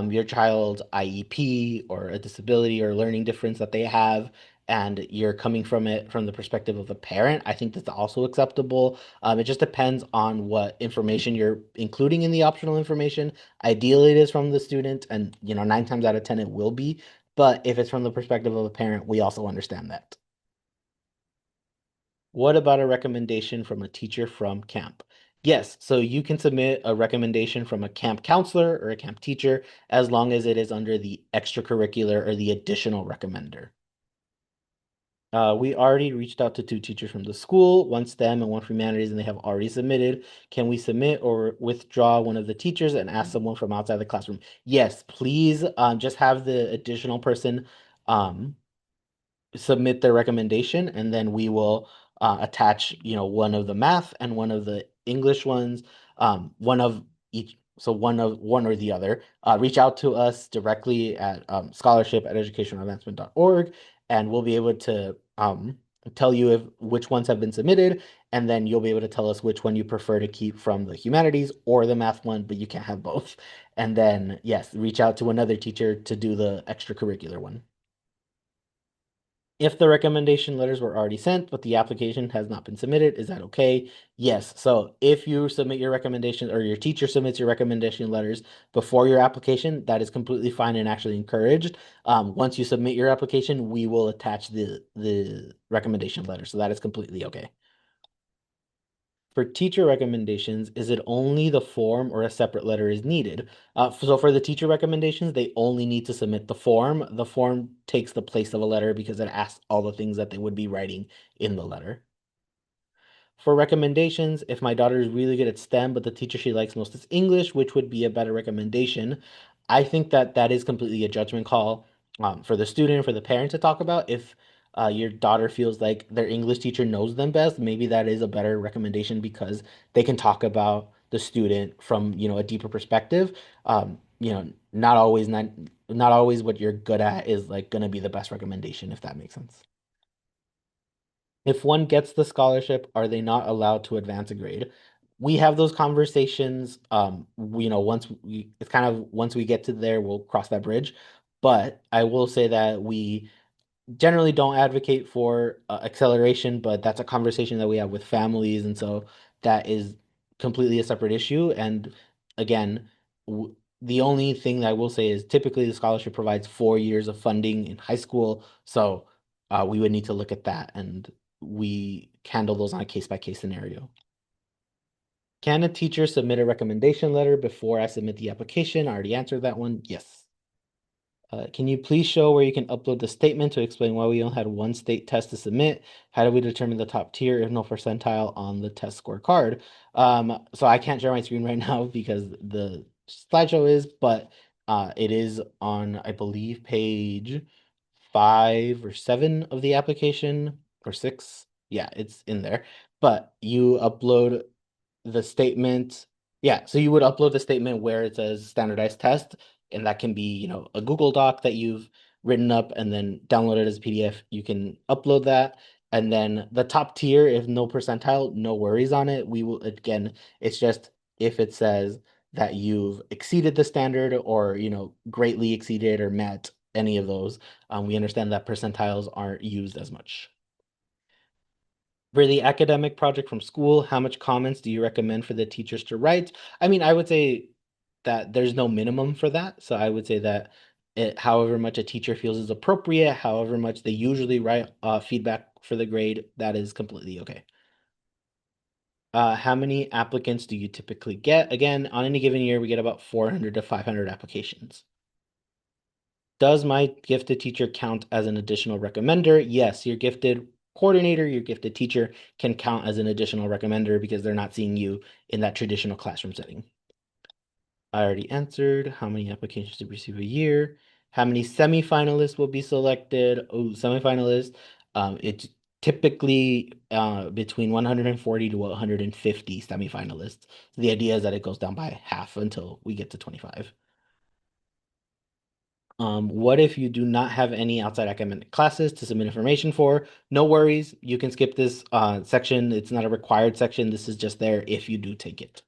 your child's IEP or a disability or learning difference that they have, and you're coming from it from the perspective of a parent, I think that's also acceptable. It just depends on what information you're including in the optional information. Ideally, it is from the student, and 9 times out of 10 it will be. But if it's from the perspective of a parent, we also understand that. What about a recommendation from a teacher from camp? Yes, so you can submit a recommendation from a camp counselor or a camp teacher as long as it is under the extracurricular or the additional recommender. We already reached out to 2 teachers from the school, one STEM and one for humanities, and they have already submitted. Can we submit or withdraw one of the teachers and ask someone from outside the classroom? Yes, please, just have the additional person um, submit their recommendation, and then we will attach, one of the math and one of the English ones, one of each. So one or the other. Reach out to us directly at scholarship@educationaladvancement.org, and we'll be able to tell you if which ones have been submitted, and then you'll be able to tell us which one you prefer to keep from the humanities or the math one, but you can't have both. And then, yes, reach out to another teacher to do the extracurricular one. If the recommendation letters were already sent, but the application has not been submitted, is that okay? Yes. So if you submit your recommendation or your teacher submits your recommendation letters before your application, that is completely fine and actually encouraged. Once you submit your application, we will attach the recommendation letter. So that is completely okay. For teacher recommendations, is it only the form or a separate letter is needed? So for the teacher recommendations, they only need to submit the form. The form takes the place of a letter because it asks all the things that they would be writing in the letter. For recommendations, if my daughter is really good at STEM, but the teacher she likes most is English, which would be a better recommendation? I think that that is completely a judgment call for the student, for the parent to talk about. If your daughter feels like their English teacher knows them best, maybe that is a better recommendation because they can talk about the student from, a deeper perspective. Not always what you're good at is like going to be the best recommendation, if that makes sense. If one gets the scholarship, are they not allowed to advance a grade? We have those conversations. It's kind of once we get to there, we'll cross that bridge. But I will say that we generally don't advocate for acceleration, but that's a conversation that we have with families, and so that is completely a separate issue. And again, the only thing that I will say is typically the scholarship provides 4 years of funding in high school, so we would need to look at that, and we handle those on a case by case scenario. Can a teacher submit a recommendation letter before I submit the application? I already answered that one. Yes. Can you please show where you can upload the statement to explain why we only had one state test to submit? How do we determine the top tier if no percentile on the test score card? So I can't share my screen right now because the slideshow is, but it is on, I believe, page 5 or 7 of the application or 6. Yeah, it's in there. But you upload the statement. Yeah, so you would upload the statement where it says standardized test, and that can be, a Google Doc that you've written up and then download it as a PDF. You can upload that. And then the top tier, if no percentile, no worries on it. We will, again, it's just if it says that you've exceeded the standard or, greatly exceeded or met any of those, we understand that percentiles aren't used as much. For the academic project from school, how much comments do you recommend for the teachers to write? I mean, I would say that there's no minimum for that. So I would say that however much a teacher feels is appropriate, however much they usually write feedback for the grade, that is completely okay. How many applicants do you typically get? Again, on any given year, we get about 400 to 500 applications. Does my gifted teacher count as an additional recommender? Yes, your gifted coordinator, your gifted teacher can count as an additional recommender because they're not seeing you in that traditional classroom setting. I already answered. How many applications to receive a year? How many semifinalists will be selected? Oh, semifinalists. It's typically between 140 to 150 semifinalists. The idea is that it goes down by half until we get to 25. What if you do not have any outside academic classes to submit information for? No worries. You can skip this section. It's not a required section. This is just there if you do take it.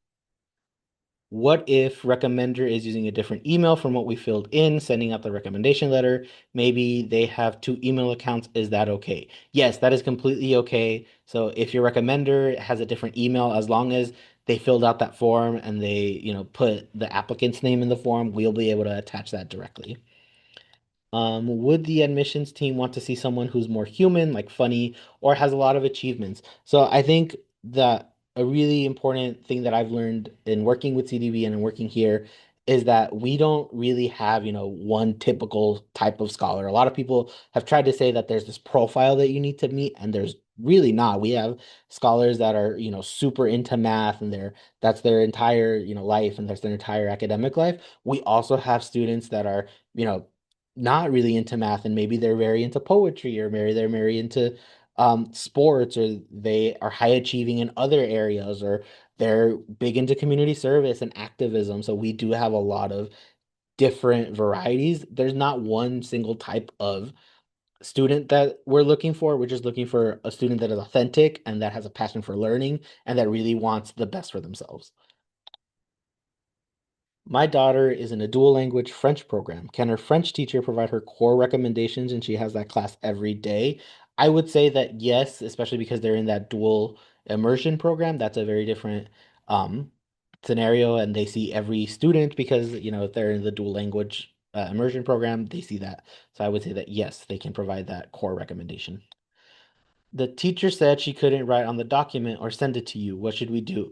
What if recommender is using a different email from what we filled in, sending out the recommendation letter? Maybe they have two email accounts. Is that okay? Yes, that is completely okay. So if your recommender has a different email, as long as they filled out that form and they, put the applicant's name in the form, we'll be able to attach that directly. Would the admissions team want to see someone who's more human, like funny, or has a lot of achievements? So I think that a really important thing that I've learned in working with CDB and in working here is that we don't really have, one typical type of scholar. A lot of people have tried to say that there's this profile that you need to meet, and there's really not. We have scholars that are, super into math and that's their entire, life and that's their entire academic life. We also have students that are, not really into math and maybe they're very into poetry or maybe they're very into sports or they are high achieving in other areas or they're big into community service and activism. So we do have a lot of different varieties. There's not one single type of student that we're looking for. We're just looking for a student that is authentic and that has a passion for learning and that really wants the best for themselves. My daughter is in a dual language French program. Can her French teacher provide her core recommendations and she has that class every day? I would say that yes, especially because they're in that dual immersion program. That's a very different um, scenario, and they see every student because, if they're in the dual language immersion program, they see that. So I would say that yes, they can provide that core recommendation. The teacher said she couldn't write on the document or send it to you. What should we do?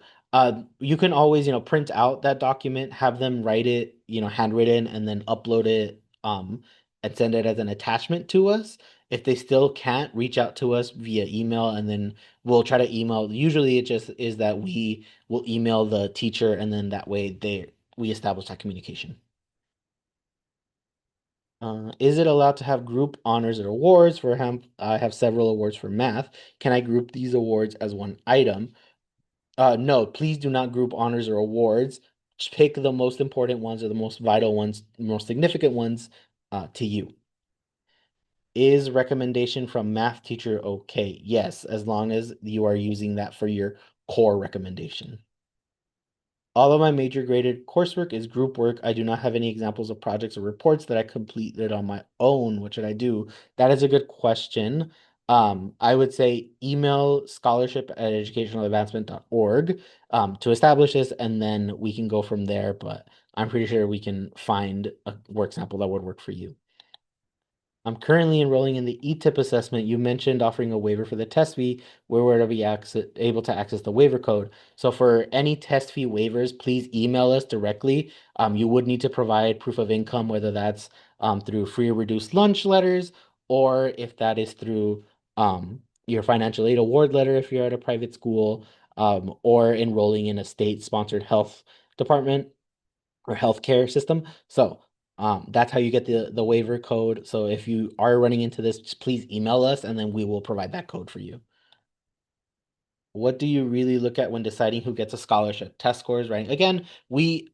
You can always, print out that document, have them write it, handwritten, and then upload it, and send it as an attachment to us. If they still can't, reach out to us via email, and then we'll try to email. Usually, it just is that we will email the teacher, and then that way we establish that communication. Is it allowed to have group honors or awards? For example, I have several awards for math. Can I group these awards as one item? No, please do not group honors or awards. Just pick the most important ones or the most vital ones, the most significant ones to you. Is recommendation from math teacher okay? Yes, as long as you are using that for your core recommendation. All of my major graded coursework is group work. I do not have any examples of projects or reports that I completed on my own. What should I do? That is a good question. I would say email scholarship@educationaladvancement.org to establish this, and then we can go from there. But I'm pretty sure we can find a work sample that would work for you. I'm currently enrolling in the ETIP assessment. You mentioned offering a waiver for the test fee. Where would I be able to access the waiver code? So for any test fee waivers, please email us directly. You would need to provide proof of income, whether that's through free or reduced lunch letters, or if that is through your financial aid award letter if you're at a private school, or enrolling in a state-sponsored health department or healthcare system. So that's how you get the waiver code. So if you are running into this, just please email us and then we will provide that code for you. What do you really look at when deciding who gets a scholarship? Test scores, right? Again,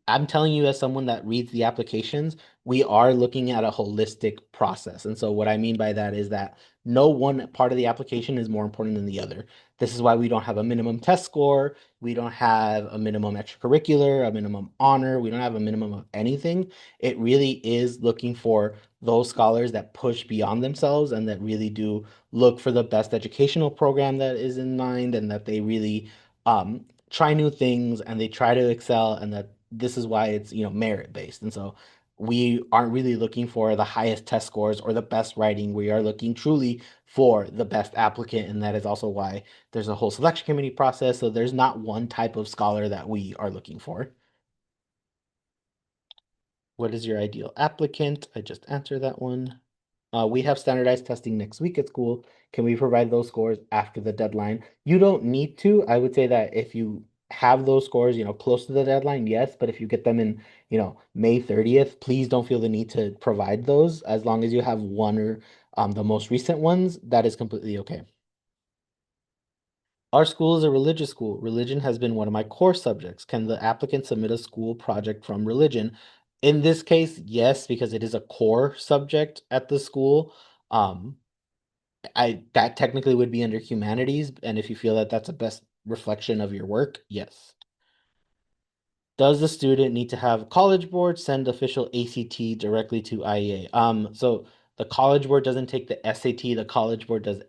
I'm telling you as someone that reads the applications, we are looking at a holistic process. And so what I mean by that is that no one part of the application is more important than the other. This is why we don't have a minimum test score. We don't have a minimum extracurricular, a minimum honor. We don't have a minimum of anything. It really is looking for those scholars that push beyond themselves and that really do look for the best educational program that is in mind and that they really try new things and they try to excel and that this is why it's merit based. And so we aren't really looking for the highest test scores or the best writing. We are looking truly for the best applicant, and that is also why there's a whole selection committee process. So there's not one type of scholar that we are looking for. What is your ideal applicant? I just answered that one. We have standardized testing next week at school. Can we provide those scores after the deadline? You don't need to. I would say that if you have those scores, close to the deadline, yes. But if you get them in, May 30th, please don't feel the need to provide those. As long as you have one or the most recent ones, that is completely okay. Our school is a religious school. Religion has been one of my core subjects. Can the applicant submit a school project from religion? In this case, yes, because it is a core subject at the school. Um, I that technically would be under humanities, and if you feel that that's a best reflection of your work, yes. Does the student need to have College Board send official ACT directly to IEA? So the College Board doesn't take the SAT, the College Board does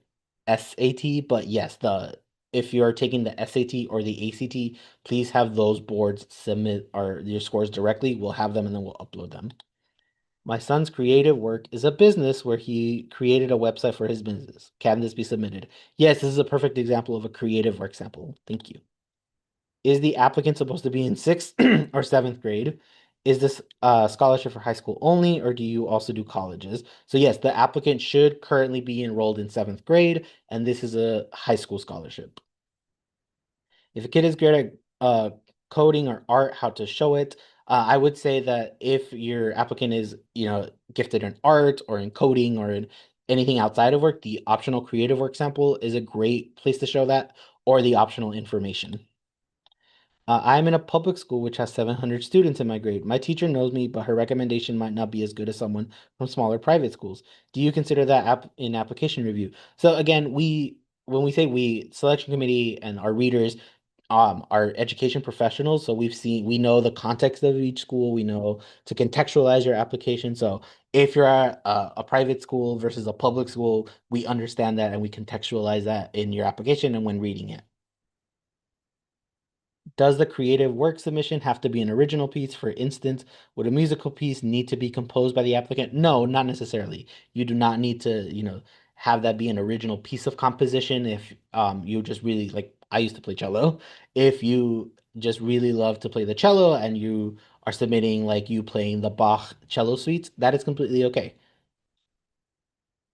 SAT, but yes, the if you're taking the SAT or the ACT, please have those boards submit or your scores directly. We'll have them and then we'll upload them. My son's creative work is a business where he created a website for his business. Can this be submitted? Yes, this is a perfect example of a creative work sample. Thank you. Is the applicant supposed to be in sixth or seventh grade? Is this a scholarship for high school only, or do you also do colleges? So yes, the applicant should currently be enrolled in seventh grade, and this is a high school scholarship. If a kid is good at coding or art, how to show it. I would say that if your applicant is, gifted in art or in coding or in anything outside of work, the optional creative work sample is a great place to show that, or the optional information. I'm in a public school which has 700 students in my grade. My teacher knows me, but her recommendation might not be as good as someone from smaller private schools. Do you consider that in application review? So again, when we say we, selection committee and our readers, are education professionals. So we know the context of each school. We know to contextualize your application. So if you're at a private school versus a public school, we understand that and we contextualize that in your application and when reading it. Does the creative work submission have to be an original piece? For instance, would a musical piece need to be composed by the applicant? No, not necessarily. You do not need to, have that be an original piece of composition. If you just really like, I used to play cello. If you just really love to play the cello and you are submitting like you playing the Bach cello suites, that is completely okay.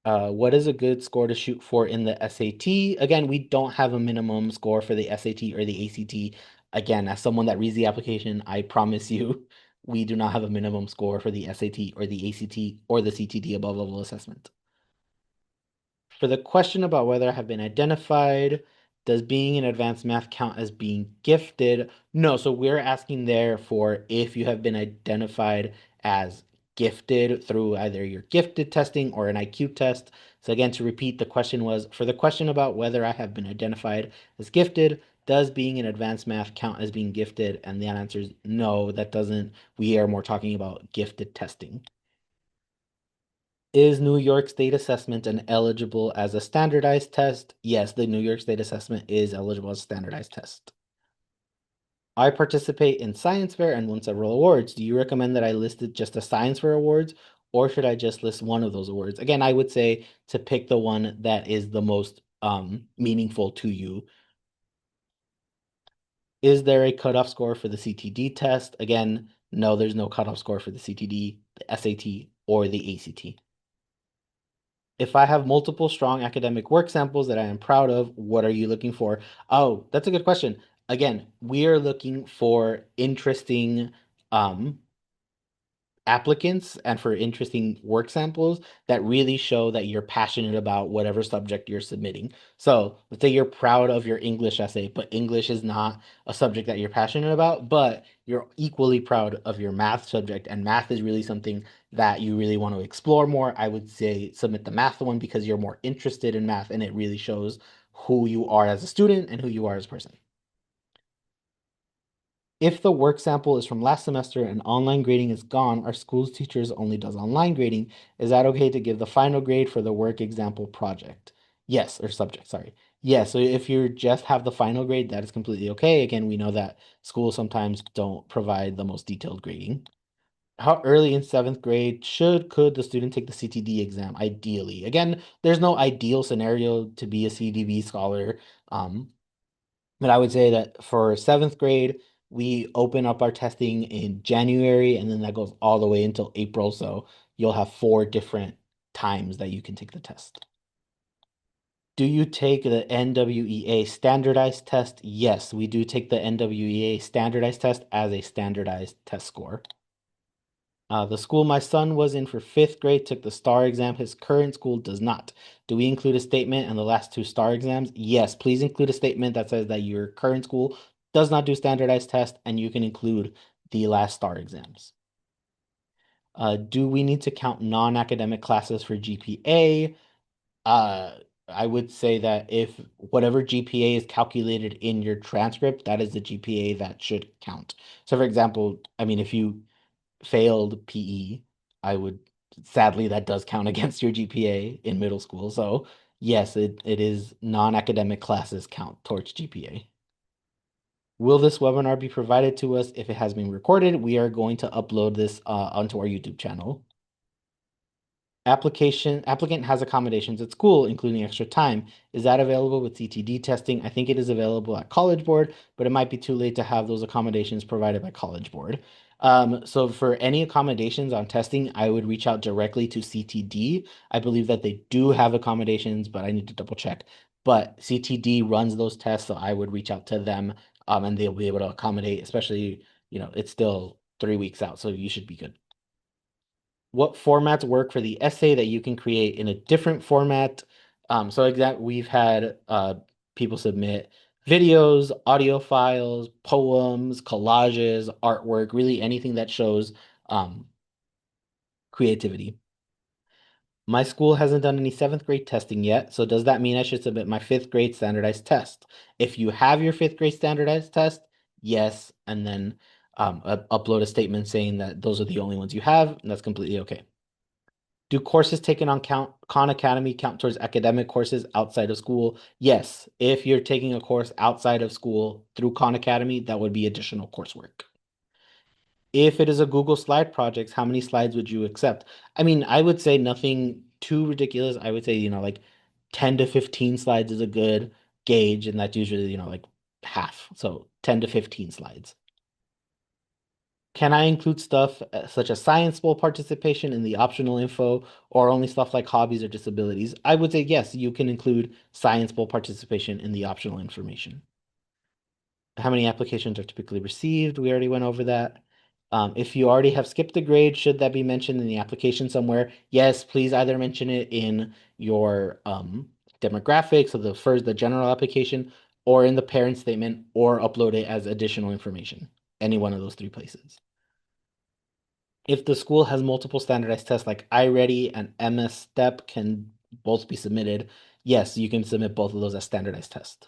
What is a good score to shoot for in the SAT? Again, we don't have a minimum score for the SAT or the ACT. Again, as someone that reads the application, I promise you, we do not have a minimum score for the SAT or the ACT or the CTD above level assessment. For the question about whether I have been identified, does being in advanced math count as being gifted? No, so we're asking there for if you have been identified as gifted through either your gifted testing or an IQ test. So again, to repeat, the question was for the question about whether I have been identified as gifted, does being in advanced math count as being gifted? And the answer is no, that doesn't. We are more talking about gifted testing. Is New York State Assessment an eligible as a standardized test? Yes, the New York State Assessment is eligible as a standardized test. I participate in science fair and won several awards. Do you recommend that I listed just the science fair awards, or should I just list one of those awards? Again, I would say to pick the one that is the most meaningful to you. Is there a cutoff score for the CTD test? Again, no, there's no cutoff score for the CTD, the SAT, or the ACT. If I have multiple strong academic work samples that I am proud of, what are you looking for? Oh, that's a good question. Again, we are looking for interesting um, applicants and for interesting work samples that really show that you're passionate about whatever subject you're submitting. So let's say you're proud of your English essay, but English is not a subject that you're passionate about, but you're equally proud of your math subject, and math is really something that you really want to explore more. I would say submit the math one because you're more interested in math and it really shows who you are as a student and who you are as a person. If the work sample is from last semester and online grading is gone, our school's teachers only does online grading. Is that okay to give the final grade for the work example project? Yes, or subject, sorry. Yes, so if you just have the final grade, that is completely okay. Again, we know that schools sometimes don't provide the most detailed grading. How early in seventh grade could the student take the CTD exam? Ideally, again, there's no ideal scenario to be a CDB scholar. But I would say that for seventh grade, we open up our testing in January, and then that goes all the way until April. So you'll have 4 different times that you can take the test. Do you take the NWEA standardized test? Yes, we do take the NWEA standardized test as a standardized test score. The school my son was in for fifth grade took the STAR exam. His current school does not. Do we include a statement in the last 2 STAR exams? Yes, please include a statement that says that your current school does not do standardized tests, and you can include the last STAR exams. Do we need to count non-academic classes for GPA? Uh, I would say that if whatever GPA is calculated in your transcript, that is the GPA that should count. So, for example, I mean, if you failed PE, I would sadly that does count against your GPA in middle school. So yes, it is non-academic classes count towards GPA. Will this webinar be provided to us if it has been recorded? We are going to upload this onto our YouTube channel. Applicant has accommodations at school, including extra time. Is that available with CTD testing? I think it is available at College Board, but it might be too late to have those accommodations provided by College Board. So for any accommodations on testing, I would reach out directly to CTD. I believe that they do have accommodations, but I need to double check. But CTD runs those tests, so I would reach out to them, and they'll be able to accommodate, especially, it's still 3 weeks out, so you should be good. What formats work for the essay that you can create in a different format? So we've had people submit videos, audio files, poems, collages, artwork, really anything that shows creativity. My school hasn't done any seventh grade testing yet, so does that mean I should submit my fifth grade standardized test? If you have your fifth grade standardized test, yes, and then upload a statement saying that those are the only ones you have, and that's completely okay. Do courses taken on Khan Academy count towards academic courses outside of school? Yes. If you're taking a course outside of school through Khan Academy, that would be additional coursework. If it is a Google Slide project, how many slides would you accept? I mean, I would say nothing too ridiculous. I would say, like 10 to 15 slides is a good gauge, and that's usually, like half. So 10 to 15 slides. Can I include stuff such as science bowl participation in the optional info or only stuff like hobbies or disabilities? I would say yes, you can include science bowl participation in the optional information. How many applications are typically received? We already went over that. If you already have skipped a grade, should that be mentioned in the application somewhere? Yes, please either mention it in your demographics of the general application, or in the parent statement, or upload it as additional information. Any one of those three places. If the school has multiple standardized tests like iReady and MS STEP can both be submitted, yes, you can submit both of those as standardized tests.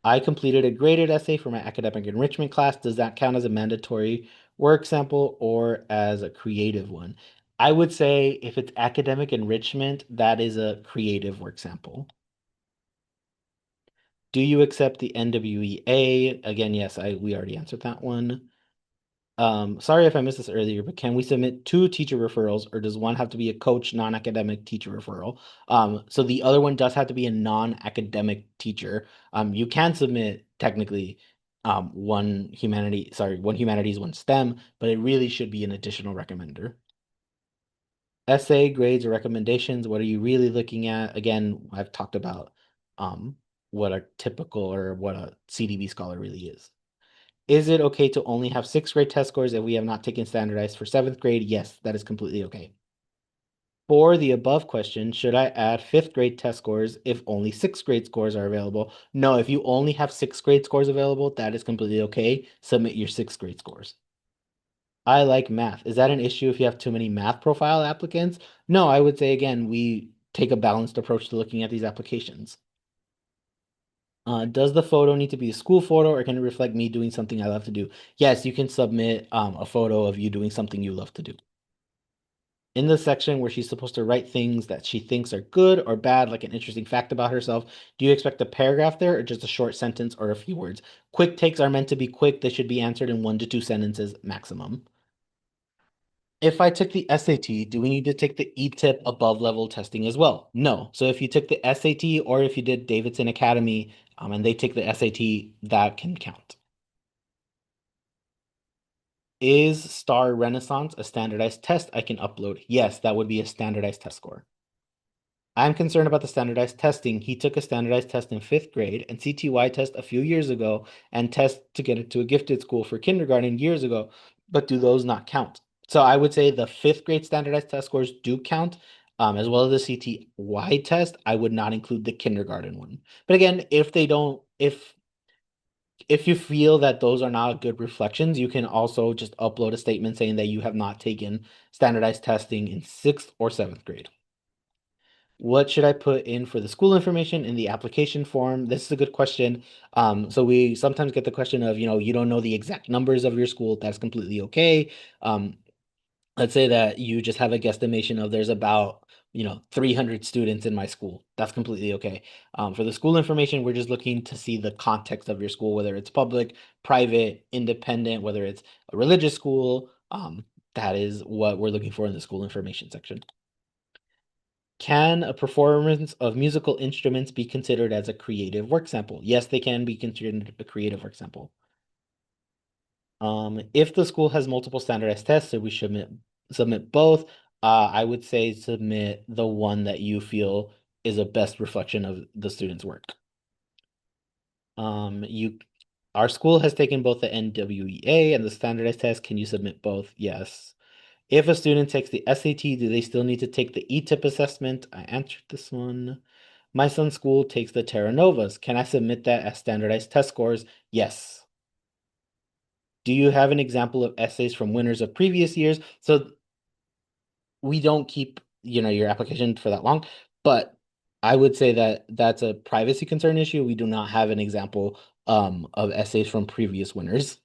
I completed a graded essay for my academic enrichment class. Does that count as a mandatory work sample or as a creative one? I would say if it's academic enrichment, that is a creative work sample. Do you accept the NWEA? Again, yes, we already answered that one. Sorry if I missed this earlier, but can we submit two teacher referrals, or does one have to be a coach non-academic teacher referral? So the other one does have to be a non-academic teacher. You can submit technically one humanities, one STEM, but it really should be an additional recommender. Essay grades or recommendations, what are you really looking at? Again, I've talked about um what a typical or what a CDB scholar really is. Is it okay to only have sixth grade test scores if we have not taken standardized for seventh grade? Yes, that is completely okay. For the above question, should I add fifth grade test scores if only sixth grade scores are available? No, if you only have sixth grade scores available, that is completely okay. Submit your sixth grade scores. I like math. Is that an issue if you have too many math profile applicants? No, I would say again, we take a balanced approach to looking at these applications. Does the photo need to be a school photo or can it reflect me doing something I love to do? Yes, you can submit a photo of you doing something you love to do. In the section where she's supposed to write things that she thinks are good or bad, like an interesting fact about herself, do you expect a paragraph there or just a short sentence or a few words? Quick takes are meant to be quick. They should be answered in 1 to 2 sentences maximum. If I took the SAT, do we need to take the ETIP above level testing as well? No. So if you took the SAT or if you did Davidson Academy and they take the SAT, that can count. Is Star Renaissance a standardized test I can upload? Yes, that would be a standardized test score. I'm concerned about the standardized testing. He took a standardized test in fifth grade and CTY test a few years ago and test to get into a gifted school for kindergarten years ago. But do those not count? So I would say the fifth grade standardized test scores do count, as well as the CTY test. I would not include the kindergarten one. But again, if they don't, if you feel that those are not good reflections, you can also just upload a statement saying that you have not taken standardized testing in sixth or seventh grade. What should I put in for the school information in the application form? This is a good question. So we sometimes get the question of, you don't know the exact numbers of your school. That's completely okay. Let's say that you just have a guesstimation of there's about, 300 students in my school. That's completely okay. For the school information, we're just looking to see the context of your school, whether it's public, private, independent, whether it's a religious school. That is what we're looking for in the school information section. Can a performance of musical instruments be considered as a creative work sample? Yes, they can be considered a creative work sample. If the school has multiple standardized tests, so we should submit both. I would say submit the one that you feel is a best reflection of the student's work. Our school has taken both the NWEA and the standardized test. Can you submit both? Yes. If a student takes the SAT, do they still need to take the ETIP assessment? I answered this one. My son's school takes the Terra Novas. Can I submit that as standardized test scores? Yes. Do you have an example of essays from winners of previous years? So we don't keep, your application for that long, but I would say that that's a privacy concern issue. We do not have an example of essays from previous winners.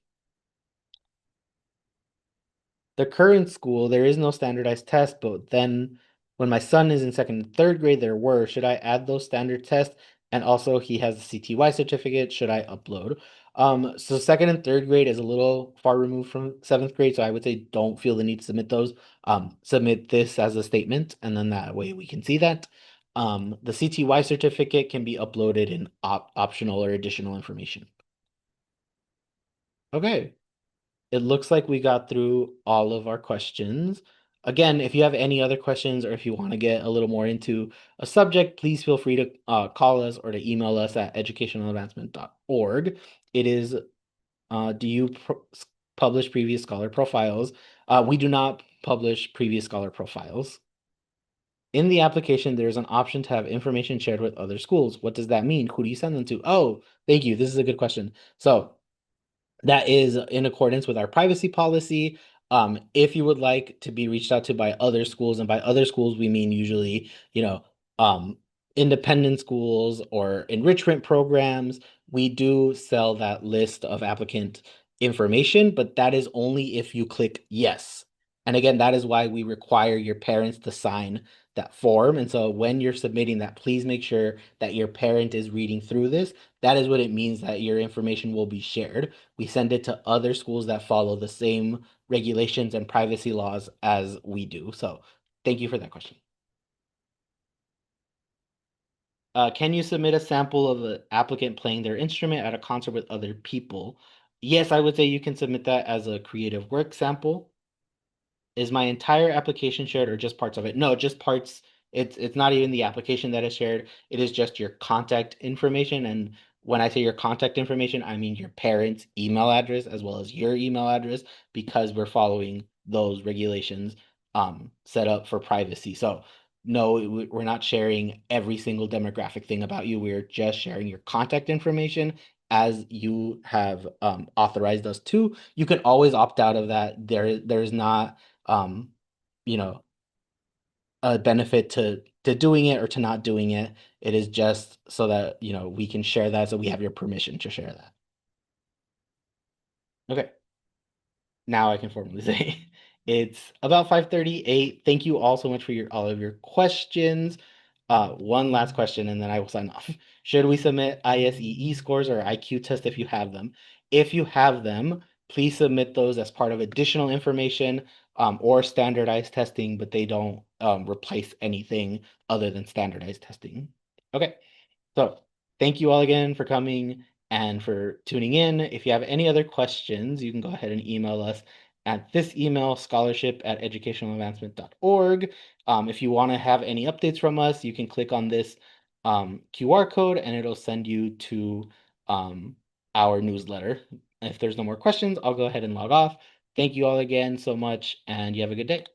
The current school, there is no standardized test, but then when my son is in second and third grade, there were. Should I add those standard tests? And also, he has a CTY certificate. Should I upload? So second and third grade is a little far removed from seventh grade, so I would say don't feel the need to submit those. Submit this as a statement, and then that way we can see that. The CTY certificate can be uploaded in optional or additional information. Okay. It looks like we got through all of our questions. Again, if you have any other questions or if you want to get a little more into a subject, please feel free to call us or to email us at educationaladvancement.org. It is, do you publish previous scholar profiles? We do not publish previous scholar profiles. In the application, there's an option to have information shared with other schools. What does that mean? Who do you send them to? Oh, thank you. This is a good question. So, that is in accordance with our privacy policy. If you would like to be reached out to by other schools, and by other schools, we mean usually, um, independent schools or enrichment programs, we do sell that list of applicant information, but that is only if you click yes. And again, that is why we require your parents to sign that form. And so when you're submitting that, please make sure that your parent is reading through this. That is what it means that your information will be shared. We send it to other schools that follow the same regulations and privacy laws as we do. So thank you for that question. Can you submit a sample of an applicant playing their instrument at a concert with other people? Yes, I would say you can submit that as a creative work sample. Is my entire application shared or just parts of it? No, just parts. It's not even the application that is shared. It is just your contact information. And when I say your contact information, I mean your parents' email address as well as your email address because we're following those regulations set up for privacy. So no, we're not sharing every single demographic thing about you. We're just sharing your contact information as you have authorized us to. You can always opt out of that. There's not um, you know, a benefit to doing it or to not doing it. It is just so that, we can share that, so we have your permission to share that. Okay. Now I can formally say it's about 5:38. Thank you all so much for all of your questions. One last question and then I will sign off. Should we submit ISEE scores or IQ test if you have them? If you have them, please submit those as part of additional information or standardized testing, but they don't replace anything other than standardized testing. Okay. So thank you all again for coming and for tuning in. If you have any other questions, you can go ahead and email us at this email, scholarship@educationaladvancement.org. If you want to have any updates from us, you can click on this QR code and it'll send you to our newsletter. If there's no more questions, I'll go ahead and log off. Thank you all again so much, and you have a good day.